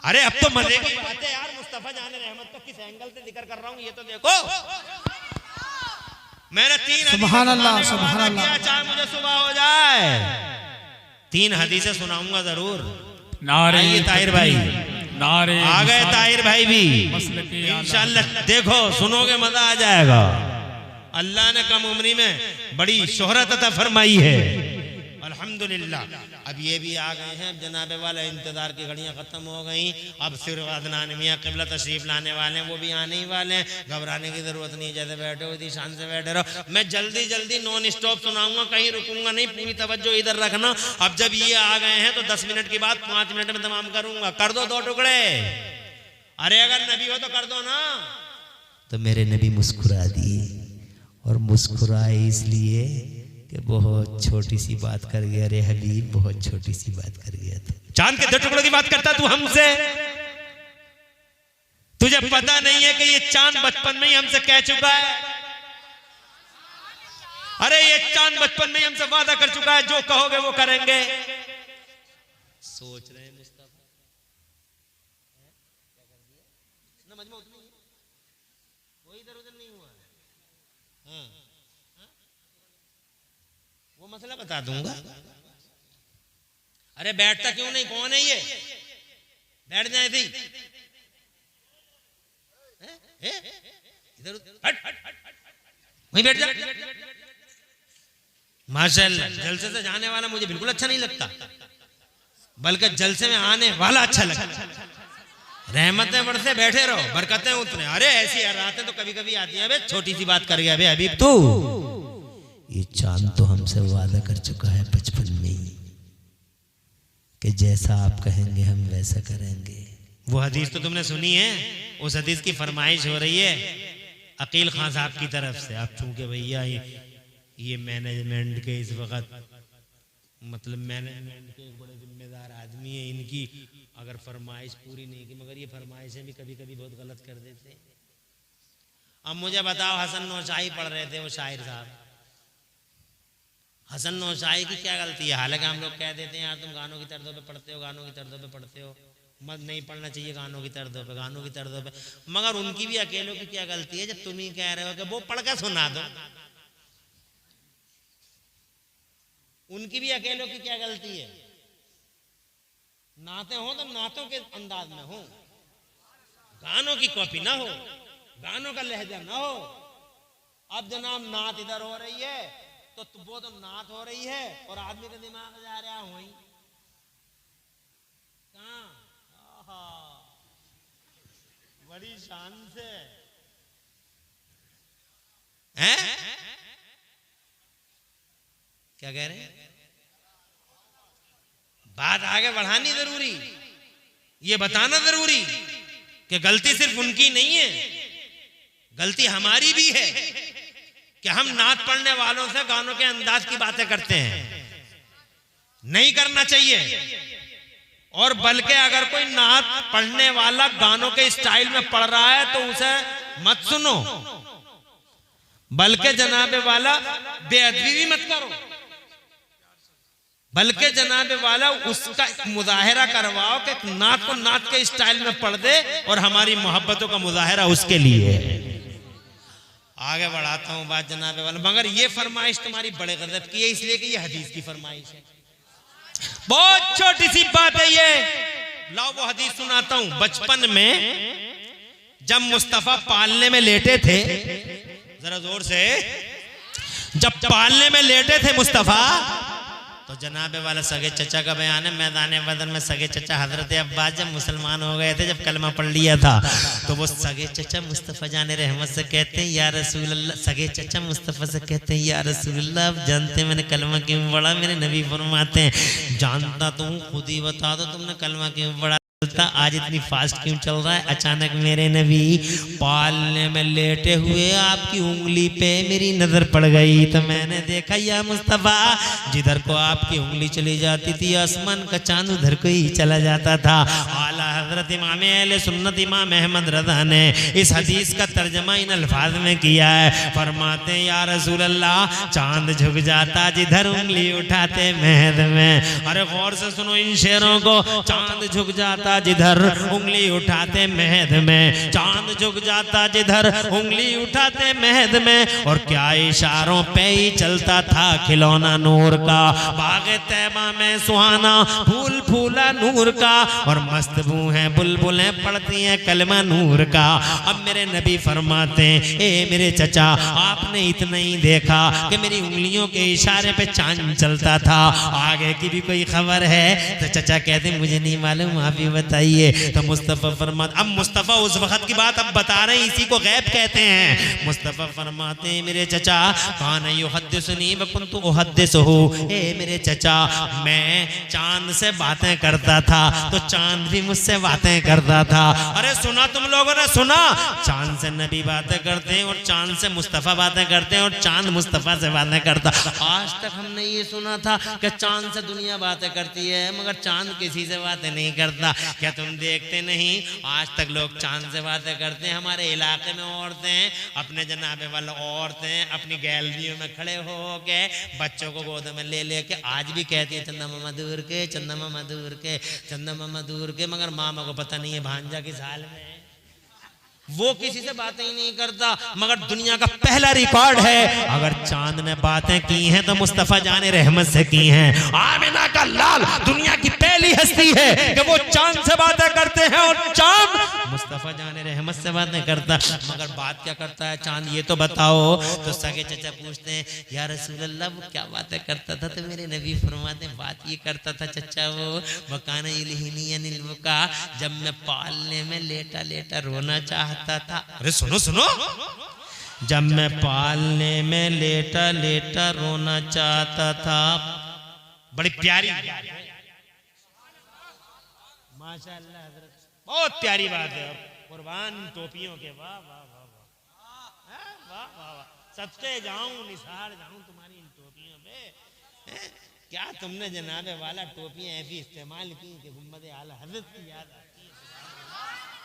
अरे अब तो मजे की बात है यार, मुस्तफा जाने रहमत को किस एंगल से जिक्र कर रहा हूँ ये तो देखो। मैंने 3 सुभान अल्लाह, सुभान अल्लाह। चाहे मुझे सुबह हो जाए 3 हदीसें सुनाऊंगा जरूर। नारे ताहिर भाई नारे आ गए, ताहिर भाई भी इंशाअल्लाह। देखो सुनोगे मजा आ जाएगा। अल्लाह ने कम उम्री में बड़ी शोहरत अता फरमाई है अल्हम्दुलिल्लाह। अब ये भी आ गए हैं, जनाबे वाला इंतजार की घड़ियां खत्म हो गई। अब सिर्फ अदनान मियां क़िबला तशरीफ लाने वाले हैं, वो भी आने ही वाले हैं। घबराने की जरूरत नहीं, जैसे बैठे हो इसी शान से बैठे रहो। मैं जल्दी जल्दी नॉन स्टॉप सुनाऊंगा, कहीं रुकूंगा नहीं, पूरी तवज्जो इधर रखना। अब जब ये आ गए हैं तो 10 मिनट के बाद 5 मिनट में तमाम करूंगा। कर दो 2 टुकड़े। अरे अगर नबी हो तो कर दो ना। तो मेरे नबी मुस्कुरा दिए, और मुस्कुराए इसलिए कि बहुत छोटी सी बात कर गया। अरे हबीब बहुत छोटी सी बात कर गया। तो चांद के 2 टुकड़ों की बात करता तू हमसे? तुझे पता नहीं है कि ये चांद बचपन में ही हमसे कह चुका है। अरे ये चांद बचपन में ही हमसे वादा कर चुका है, जो कहोगे वो करेंगे। सोच रहे हैं मुस्तफा ना, मजमा उतनी कोई इधर उधर नहीं हुआ। हाँ वो मसला बता दूंगा। अरे बैठता क्यों नहीं? कौन है ये? बैठ जाए थी इधर वहीं बैठ जा। माशाअल्लाह जलसे से जाने वाला मुझे बिल्कुल अच्छा नहीं लगता, बल्कि जलसे में आने वाला अच्छा लगता। रहमतें बढ़ते बैठे रहो, बरकतें उतने। अरे ऐसी रातें तो कभी कभी आती है। छोटी सी बात कर गया हबीब तू। ये चांद तो हमसे वादा कर चुका है बचपन में ही कि जैसा आप कहेंगे हम वैसा करेंगे। वो हदीस तो तुमने सुनी है, उस हदीस की फरमाइश हो रही है अकील खान साहब की तरफ से। आप चूंकि भैया ये मैनेजमेंट के इस वक्त, मतलब मैनेजमेंट के एक बड़े जिम्मेदार आदमी है, इनकी अगर फरमाइश पूरी नहीं की, मगर ये फरमाइशें भी कभी कभी बहुत गलत कर देते हैं। अब मुझे बताओ, हसन नौशाही पढ़ रहे थे वो शायर साहब, हसन नौशाही की क्या गलती है? हालांकि हम लोग कह देते हैं यार तुम गानों की तर्जों पे पढ़ते हो, गानों की तर्जों पे पढ़ते हो, मत नहीं पढ़ना चाहिए गानों की तर्जों पे, गानों की तर्जों पे। मगर उनकी भी अकेलों की क्या गलती है जब तुम ही कह रहे हो कि वो पढ़ के सुना दो? उनकी भी अकेलों की क्या गलती है? नाते हो तो नातों के अंदाज में हो, गानों की कॉपी ना हो, गानों का लहजा ना हो। अब जनाब नात इधर हो रही है तो वो तो नात हो रही है और आदमी का दिमाग जा रहा हो कहां, बड़ी शान से हैं? क्या कह रहे हैं? बात आगे बढ़ानी जरूरी, ये बताना जरूरी कि गलती सिर्फ उनकी नहीं है, गलती हमारी भी है कि हम नात पढ़ने वालों से गानों के अंदाज की बातें करते हैं। नहीं करना चाहिए। और बल्कि अगर कोई नात पढ़ने वाला गानों के स्टाइल में पढ़ रहा है तो उसे मत सुनो, बल्कि जनाबे वाला बेअदबी भी मत करो, बल्कि जनाबे वाला उसका मुजाहिरा करवाओ कि नात को नात के स्टाइल में पढ़ दे और हमारी मोहब्बतों का मुजाहिरा उसके लिए है। आगे बढ़ाता हूँ बात जनाबे वाला, मगर ये फरमाइश तुम्हारी बड़े गजब की है, इसलिए कि ये हदीस की फरमाइश है। बहुत छोटी सी बात है ये, लाओ वो हदीस सुनाता हूँ। बचपन में जब मुस्तफा पालने में लेटे थे, जरा जोर से, जब पालने में लेटे थे मुस्तफा, तो जनाबे वाला सगे चचा का बयान है, मैदान बदर में सगे चचा हजरत अब्बास जब मुसलमान हो गए थे, जब कलमा पढ़ लिया था, तो वो सगे चचा मुस्तफा जाने रहमत से कहते हैं या रसूल अल्लाह, सगे चचा मुस्तफा से कहते हैं या रसूल अल्लाह, आप जानते हैं मैंने कलमा क्यों पढ़ा? मेरे नबी फरमाते हैं जानता तो हूँ, खुद ही बता दो तुमने कलमा क्यों पढ़ा? आज इतनी फास्ट क्यों चल रहा है? अचानक मेरे नबी पालने में लेटे हुए आपकी उंगली पे मेरी नजर पड़ गई, तो मैंने देखा या मुस्तफा, जिधर को आपकी उंगली चली जाती थी आसमान का चांद उधर को ही चला जाता था। आला हजरत इमाम अहले सुन्नत इमाम अहमद रज़ा ने इस हदीस का तर्जमा इन अल्फाज में किया है, फरमाते हैं या रसूल अल्लाह, चांद झुक जाता जिधर उंगली उठाते महद में। अरे गौर से सुनो इन शेरों को, चांद झुक जाता जिधर उंगली उठाते महद में, चांद झुक जाता जिधर उंगली उठाते महद में। और क्या इशारों पे ही चलता था खिलौना नूर का, बागे तैबा में सुहाना फूल फूला नूर का, और मस्त बू हैं बुलबुलें पड़ती हैं कलमा नूर का। अब मेरे नबी फरमाते हैं ए मेरे चचा, आपने इतना ही देखा कि मेरी उंगलियों के इशारे पे चांद चलता था, आगे की भी कोई खबर है? तो चचा कहते मुझे नहीं मालूम, आप ही बताइए। तो मुस्तफा फरमाते, अब मुस्तफा उस वक्त की बात अब बता रहे हैं, इसी को गैब कहते हैं। मुस्तफा फरमाते हैं मेरे चचा, कान युहद्दिसुनी व कुन्तु उहद्दिसुहु, ए मेरे चचा, मैं चांद से बातें करता था तो चांद भी मुझसे बातें करता था। अरे सुना तुम लोगों ने सुना? चांद से नबी बातें करते हैं और चांद से मुस्तफा बातें करते हैं और चांद मुस्तफा से बातें करता। आज तक हमने ये सुना था कि चांद से दुनिया बातें करती है मगर चांद किसी से बातें नहीं करता। क्या तुम देखते नहीं आज तक लोग चांद से बातें करते हैं? हमारे इलाके में औरतें, अपने जनाबे वाला औरतें अपनी गैलरियों में खड़े हो के बच्चों को गोद में ले लेके आज भी कहती है चंदा मामा दूर के, चंदा मामा दूर के, चंदा मामा दूर के, मगर मामा को पता नहीं है भांजा किस हाल में है, वो किसी से बातें ही नहीं करता। मगर दुनिया का पहला रिकॉर्ड है, अगर चांद ने बातें की हैं तो मुस्तफा जाने रहमत से की हैं। आमिना का लाल दुनिया की पहली हस्ती है कि वो चांद से बातें करते हैं और चांद मुस्तफा जाने रहमत से बातें करता। मगर बात क्या करता है चांद, ये तो बताओ। तो सगे चचा पूछते हैं या रसूल अल्लाह वो क्या बातें करता था? तो मेरे नबी फरमाते हैं बात ये करता था चचा, वो वकाना इलहिनी अनिल वका, जब मैं पालने में लेटा लेटा रोना चाहता था। अरे सुनो सुनो, जब मैं पालने में लेटा लेटा रोना चाहता था। बड़ी प्यारी माशाअल्लाह हजरत, बहुत प्यारी बात है। कुर्बान टोपियों के, वाह वाह वाह वाह वाह वाह वाह, सदके जाऊं निसार जाऊं तुम्हारी इन टोपियों पे। क्या तुमने जनाबे वाला टोपियां ऐसी इस्तेमाल की कि गुम्बद आला हजरत की याद आती है।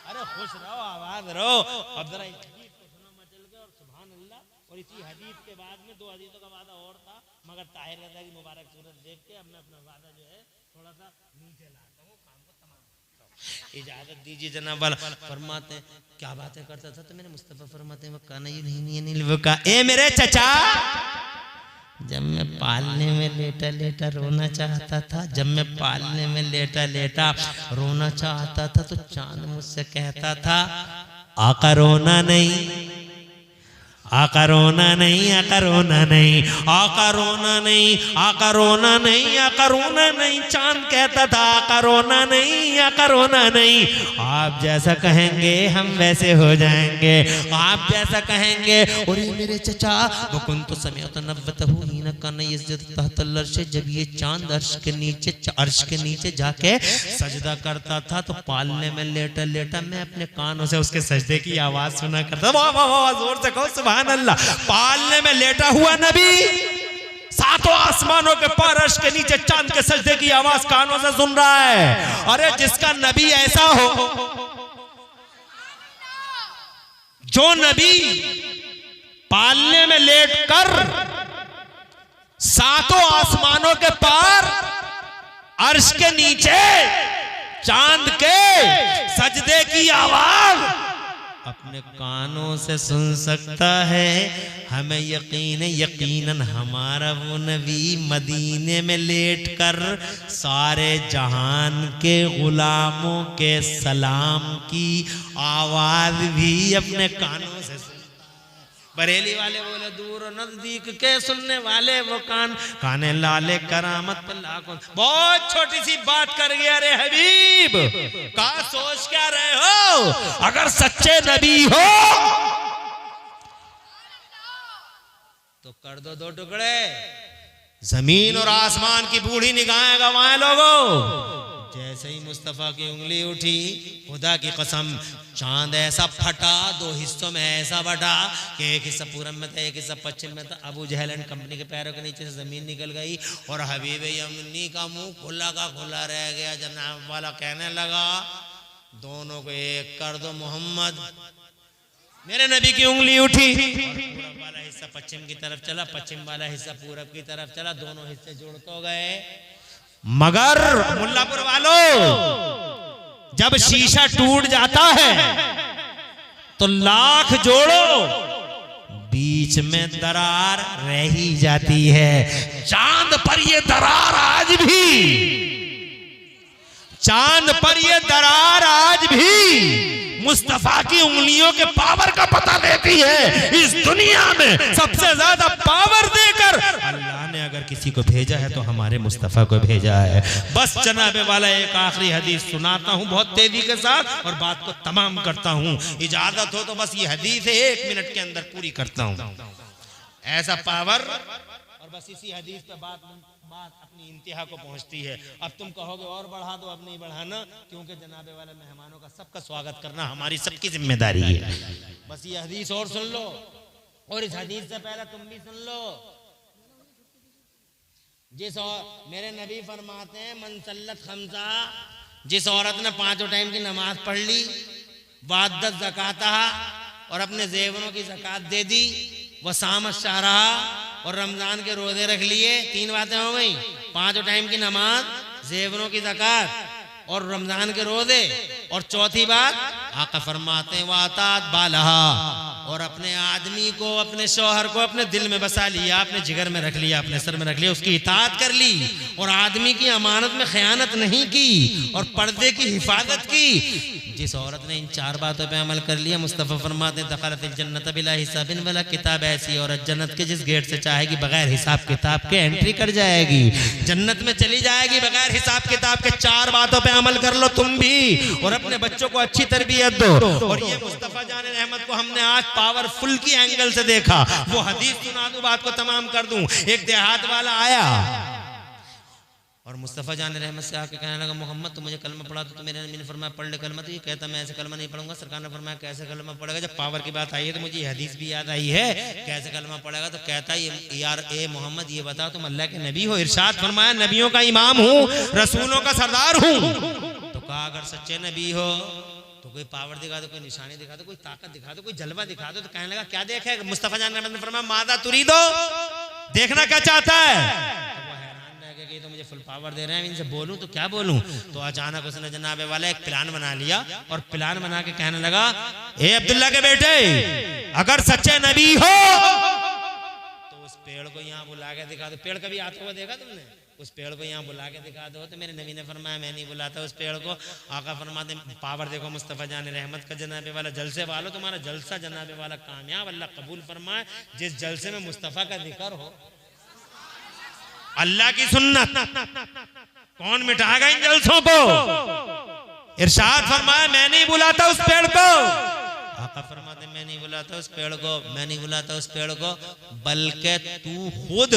अरे खुश रहो, आवाज रहो। अब जरा इस हदीस को सुनो मचल के, और सुभान अल्लाह। और इसी हदीस के बाद में दो हदीसों का वादा और था, मगर ताहिर रज़ा की मुबारक सूरत देख के अब मैं अपना वादा जो है थोड़ा सा नीचे लाता हूँ, काम को तमाम इजाजत दीजिए जनाब वाला। फरमाते क्या बातें करता था? तो मेरे मुस्तफा फरमाते हैं वकाना नहीं वका, ए मेरे चचा, जब मैं पालने में लेटा लेटा रोना चाहता था, जब मैं पालने में लेटा लेटा रोना चाहता था, तो चांद मुझसे कहता था आका रोना नहीं, आका रोना नहीं, आका रोना नहीं, आका रोना नहीं, आका रोना नहीं, आका रोना नहीं। चांद कहता था आका रोना नहीं, आका रोना नहीं। आप जैसा कहेंगे हम वैसे हो जाएंगे, आप जैसा कहेंगे। और ये मेरे चचा वकुन तो समय तो नब्बतहु हीना काना यस्जुद तहतल अर्श, जब ये चांद अर्श के नीचे जाके सजदा करता था, तो पालने में लेटा लेटा मैं अपने कानों से उसके सजदे की आवाज सुना करता। वाह वाह वाह, जोर से कहो सुभान अल्लाह। पालने में लेटा हुआ नबी सातों आसमानों के पार अर्श के नीचे चांद के सजदे की आवाज कानों से सुन रहा है। अरे जिसका नबी ऐसा हो, जो नबी पालने में लेटकर सातों आसमानों के पार अर्श के नीचे चांद के सजदे की आवाज अपने कानों से सुन सकता है। हमें यकीनन हमारा वो नबी मदीने में लेटकर सारे जहान के गुलामों के सलाम की आवाज भी अपने कानों से सुनता है। बरेली वाले बोले दूर और नजदीक के सुनने वाले वो काने लाले करामत पर लाखों। बहुत छोटी सी बात कर गया रे हबीब, का सोच क्या रहे हो? अगर सच्चे नबी हो तो कर दो दो टुकड़े, जमीन और आसमान की बूढ़ी निगाहें गवाएं लोगों। जैसे ही मुस्तफा की उंगली उठी, खुदा की कसम चांद ऐसा फटा, दो हिस्सों में ऐसा बटा कि एक हिस्सा पूरब में था, एक हिस्सा पश्चिम में था। अबू जहल एंड कंपनी के पैरों के नीचे से जमीन निकल गई और हबीब यमनी का मुंह खुला का खुला रह गया। जनाब वाला कहने लगा दोनों को एक कर दो मोहम्मद। मेरे नबी की उंगली उठी और पूरब वाला हिस्सा पश्चिम की तरफ चला, पश्चिम वाला हिस्सा पूरब की तरफ चला, दोनों हिस्से जुड़ तो गए। मगर मुल्लापुर वालों, जब शीशा टूट जाता है तो लाख जोड़ो, बीच में दरार रह ही जाती है। चांद पर ये दरार आज भी, चांद पर ये दरार आज भी मुस्तफा की उंगलियों के पावर का पता देती है। इस दुनिया में सबसे ज्यादा पावर देकर अल्लाह ने अगर किसी को भेजा है तो हमारे मुस्तफा को भेजा है। बस जनाबे वाला एक आखिरी हदीस सुनाता हूं बहुत तेजी के साथ और बात को तमाम करता हूं। इजाजत हो तो बस ये हदीस 1 मिनट के अंदर पूरी करता हूं। ऐसा पावर, और बस इसी हदीस पे बात अपनी इंतहा को पहुंचती है। अब तुम कहोगे और बढ़ा दो, अब नहीं बढ़ाना, क्योंकि जनाबे वाले मेहमानों का सबका स्वागत करना हमारी सबकी जिम्मेदारी है। बस ये हदीस और सुन लो, और इस हदीस से पहले तुम भी सुन लो। मेरे नबी फरमाते हैं मन सल्लत खमसा, जिस औरत ने 5 टाइम की नमाज पढ़ ली, वाद्दत ज़काता, और अपने जेवरों की ज़कात दे दी, वह सामत शाहरा, और रमजान के रोजे रख लिए। 3 बातें हो गई, 5 टाइम की नमाज, जेवरों की ज़कात और रमजान के रोजे। और चौथी बात आका फरमाते हैं वातात बालहा, और अपने आदमी को, अपने शौहर को अपने दिल में बसा लिया, अपने जिगर में रख लिया, अपने सर में रख लिया, उसकी इताअत कर ली, और आदमी की अमानत में खयानत नहीं की, और पर्दे की हिफाजत की। जिस औरत ने इन 4 बातों पे अमल कर लिया, मुस्तफा फरमाते हैं दखलतिल जन्नत बिला हिसाबिन वला किताब। ऐसी औरत जन्नत के जिस गेट से चाहेगी बगैर हिसाब किताब के एंट्री कर जाएगी, जन्नत में चली जाएगी बगैर हिसाब किताब के। 4 बातों पे अमल कर लो तुम भी, और अपने बच्चों को अच्छी तरबियत दो। और ये मुस्तफा जान रहमत को हमने आज पावरफुल की एंगल से देखा। वो हदीस सुना दूं, बात को तमाम कर दूं। एक देहात वाला आया और मुस्तफ़ा जान रहमत से आके कहने लगा मोहम्मद तो मुझे कलमा पढ़ा। तो मेरे नबी ने फरमाया पढ़ ले कलमा। तो ये कहता मैं ऐसे कलमा नहीं पढ़ूंगा। सरकार ने फरमाया कैसे कलमा पढ़ेगा? जब पावर की बात आई है तो मुझे ये हदीस भी याद आई है, कैसे कलमा पढ़ेगा? तो कहता है यार ए मोहम्मद ये बताओ तुम अल्लाह के नबी हो? इरशाद फरमाया नबियों का इमाम हूँ, रसूलों का सरदार हूँ। तो कहा अगर सच्चे नबी हो तो कोई पावर दिखा दो, कोई निशानी दिखा दो, कोई ताकत दिखा दो, कोई जलवा दिखा दो। तो कहने लगा क्या देखे? मुस्तफ़ा जान रहमत ने फरमाया मादा तुरी दो, देखना क्या चाहता है? तो मुझे फुल पावर दे रहे हैं, इनसे बोलूं तो क्या बोलूं? तो अचानक उसने जनाबे वाला एक प्लान बना लिया और प्लान बना के कहने लगा ए अब्दुल्ला के बेटे, अगर सच्चे नबी हो तो उस पेड़ को यहाँ बुला के दिखा दो। पेड़ कभी आता हुआ देखा तुमने? उस पेड़ को यहाँ बुला के दिखा दो। तो मेरे नबी ने फरमाया मैं नहीं बुलाता उस पेड़ को। आका फरमाते पावर देखो मुस्तफ़ा जान रहमत का जनाबे वाला। जलसे वालों तुम्हारा जलसा जनाबे वाला कामयाब, अल्लाह कबूल फरमाए। जिस जलसे में मुस्तफ़ा का जिक्र हो, अल्लाह की सुन्नत, कौन मिटाएगा इन जलसों को? इरशाद फरमाया मैं नहीं बुलाता उस पेड़ को। आका फरमाते मैं नहीं बुलाता उस पेड़ को, मैं नहीं बुलाता उस पेड़ को, बल्कि तू खुद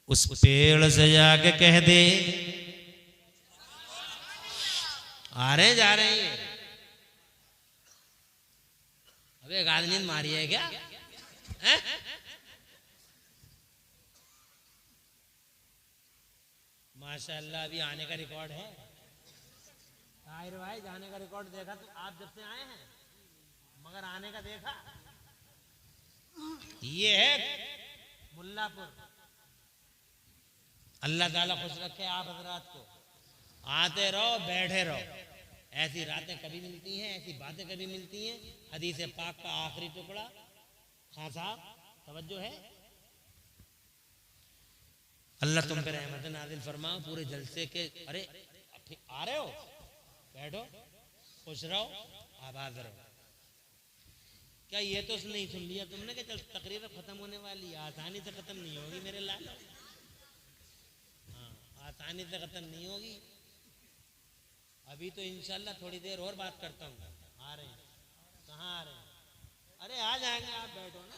उस पेड़ से जाके कह दे आ रहे जा रहे हैं। अबे एक आदमी मारी है क्या? है? माशाअल्लाह अभी आने का रिकॉर्ड है। ताहिर भाई जाने का रिकॉर्ड देखा तो आप जब से आए हैं, मगर आने का देखा। ये है मुल्लापुर। अल्लाह ताला खुश रखे आप हजरात को। आते रहो बैठे रहो, ऐसी रातें कभी मिलती हैं, ऐसी बातें कभी मिलती हैं। हदीस पाक का आखिरी टुकड़ा। खान साहब तवज्जो है, अल्लाह तुम पे रहमत नाजिल फरमाओ पूरे जलसे के। अरे आ रहे हो, बैठो, खुश रहो, आबाद रहो। क्या ये तो नहीं सुन लिया तुमने कि चल तकरीर खत्म होने वाली है, आसानी से खत्म नहीं होगी मेरे लाल। हाँ, आसानी से खत्म नहीं होगी। अभी तो इंशाल्लाह थोड़ी देर और बात करता हूँ। आ रहे हैं, कहाँ आ रहे हैं? अरे आ जाएंगे, आप बैठो ना,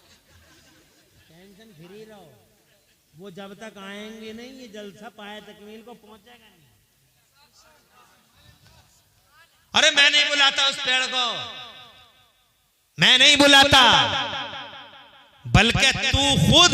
टेंशन फ्री रहो। वो जब तक आएंगे नहीं ये जलसा पाए तकमील को पहुंचेगा नहीं। अरे मैं नहीं बुलाता उस पेड़ को, मैं नहीं बुलाता, बल्कि तू खुद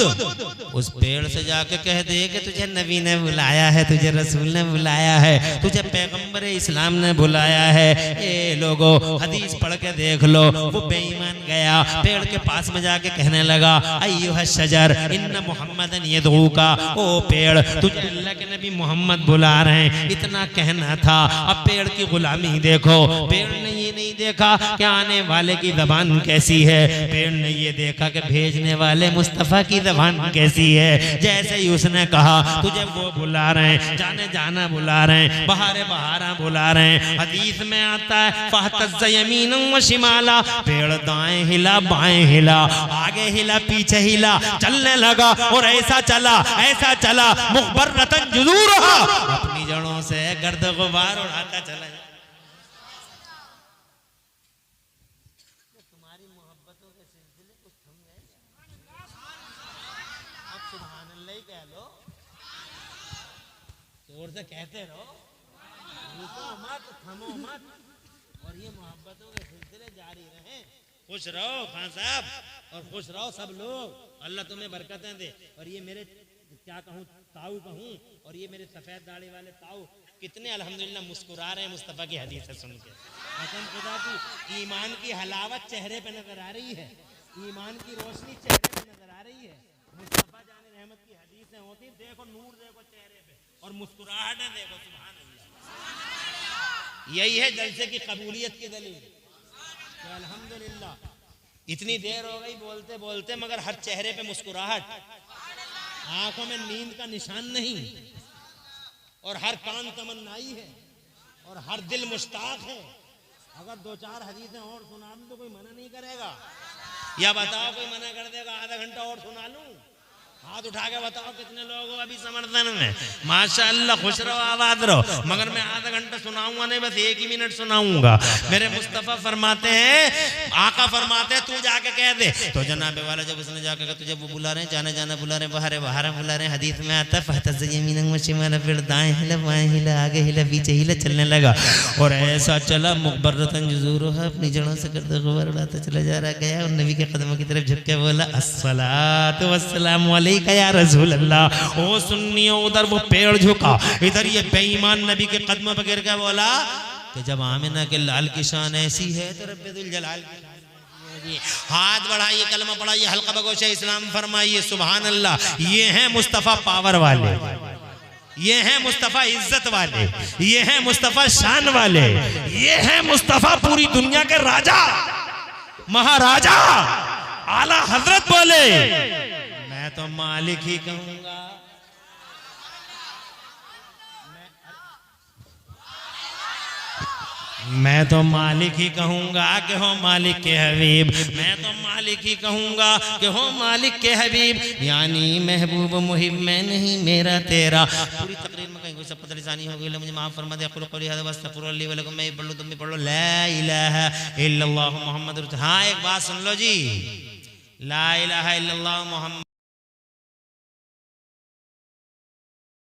उस पेड़ से जाके कह दे कि तुझे नबी ने बुलाया है, तुझे रसूल ने बुलाया है, तुझे पैगंबर इस्लाम ने बुलाया है। ए लोगो हदीस पढ़ के देख लो। वो बेईमान गया पेड़ के पास में जाके कहने लगा अय्युहा शजर इन्न मुहम्मदन यदऊका, ओ पेड़ तुझे अल्लाह के नबी मोहम्मद बुला रहे हैं। इतना कहना था। अब पेड़ की गुलामी देखो। पेड़ ने ये नहीं देखा कि आने वाले की जबान कैसी है, पेड़ ने ये देखा कि भेजने वाले मुस्तफा की जबान कैसी है। जैसे ही उसने कहा तुझे वो बुला रहे हैं, जाने जाना बुला रहे हैं, बहारे बहारा बुला रहे हैं। हदीस में आता है फहतज़ यमीनन व शिमाला, पेड़ दाएं हिला बाएं हिला, आगे हिला पीछे हिला, चलने लगा और ऐसा चला मुखबरतन जुज़ूरुहा, अपनी जड़ों से गर्द गुबार उड़ाता चला। तुम्हारी मोहब्बतों के सिलसिले कुछ थम गए, अब सुभान अल्लाह ही कह लो, जोर से कहते रहो, रुको मत, थमो मत, और ये मोहब्बतों के सिलसिले जारी रहें। खुश रहो खान साहब, और खुश रहो सब लोग, अल्लाह तुम्हें बरकतें दे। और ये मेरे क्या कहूँ, ताऊ कहूँ, और ये मेरे सफेद दाढ़ी वाले ताऊ कितने अल्हम्दुलिल्लाह मुस्कुरा रहे हैं मुस्तफ़ा की हदीस सुन के। कसम खुदा की, ईमान की हलावत चेहरे पे नजर आ रही है, ईमान की रोशनी चेहरे पे नजर आ रही है। मुस्तफ़ा जाने रहमत की हदीसें होती, देखो नूर देखो चेहरे पे और मुस्कुराहटें देखो, सुभान अल्लाह। यही है जलसे की कबूलियत की दलील। तो अल्हम्दुलिल्लाह इतनी देर हो गई बोलते बोलते, मगर हर चेहरे पे मुस्कुराहट, आंखों में नींद का निशान नहीं, और हर कान तमन्नाई है, और हर दिल मुश्ताक है। अगर दो चार हदीसें और सुना दूं तो कोई मना नहीं करेगा, या बताओ कोई मना कर देगा आधा घंटा और सुना लूं? हाथ उठा के बताओ कितने लोग हो अभी समर्थन में? माशाअल्लाह, खुश रहो आबाद रहो। मगर मैं आधा घंटा सुनाऊंगा नहीं, बस 1 ही मिनट सुनाऊंगा। मेरे मुस्तफ़ा फरमाते हैं, आका फरमाते हैं तू जाके कह दे। तो जनाबे वाला जब उसने जाके कहा तुझे वो बुला रहे हैं, जाने जाना बुला रहे हैं, बहारे बहारा बुला रहे हैं। हदीस में आता है फहतज़ यमीनन व शिमाला, फिर दाएं हिला बाएं हिला, आगे हिला पीछे हिला, चलने लगा और ऐसा चला मुखबरतन जुज़ूरुहा, अपनी जड़ों से गर्द गुबार उड़ाता चला जा रहा। गया और नबी के कदमों की तरफ झुक के बोला अस्सलातु वस्सलामु अलैका या रसूल अल्लाह। ओ सुन्नियों, उधर वो पेड़ झुका, इधर ये बेईमान नबी के कदमों पर गिर के बोला कि जब आमिना के लाल की शान ऐसी है तो रब्बे दुल जलाल की हाथ बढ़ाइए, कलमा पढ़ाइए, हल्का बगोशे इस्लाम फरमाइए, सुभान अल्लाह। ये हैं मुस्तफ़ा पावर वाले, ये हैं मुस्तफ़ा इज्जत वाले, ये हैं मुस्तफ़ा शान वाले, ये हैं मुस्तफ़ा पूरी दुनिया के राजा महाराजा आला हजरत बोले मैं तो मालिक ही कहूंगा। मैं तो मालिक ही कहूंगा कि हो मालिक के हबीब, मैं तो मालिक ही कहूंगा कि हो मालिक के हबीब, यानी महबूब मुहिब मैं नहीं मेरा तेरा। पूरी तकरीर में कहीं कोई सब परेशानी हो गई मुझे माफ फरमा दे। कुल कौली हज़ा वस्तगफिरुल्लाह ली व लकुम, मैं पढ़ लूं तुम भी पढ़ लो, ला इलाहा इल्लल्लाह मुहम्मद। हाँ एक बात सुन लो जी, ला इलाहा इल्लल्लाह मुहम्मद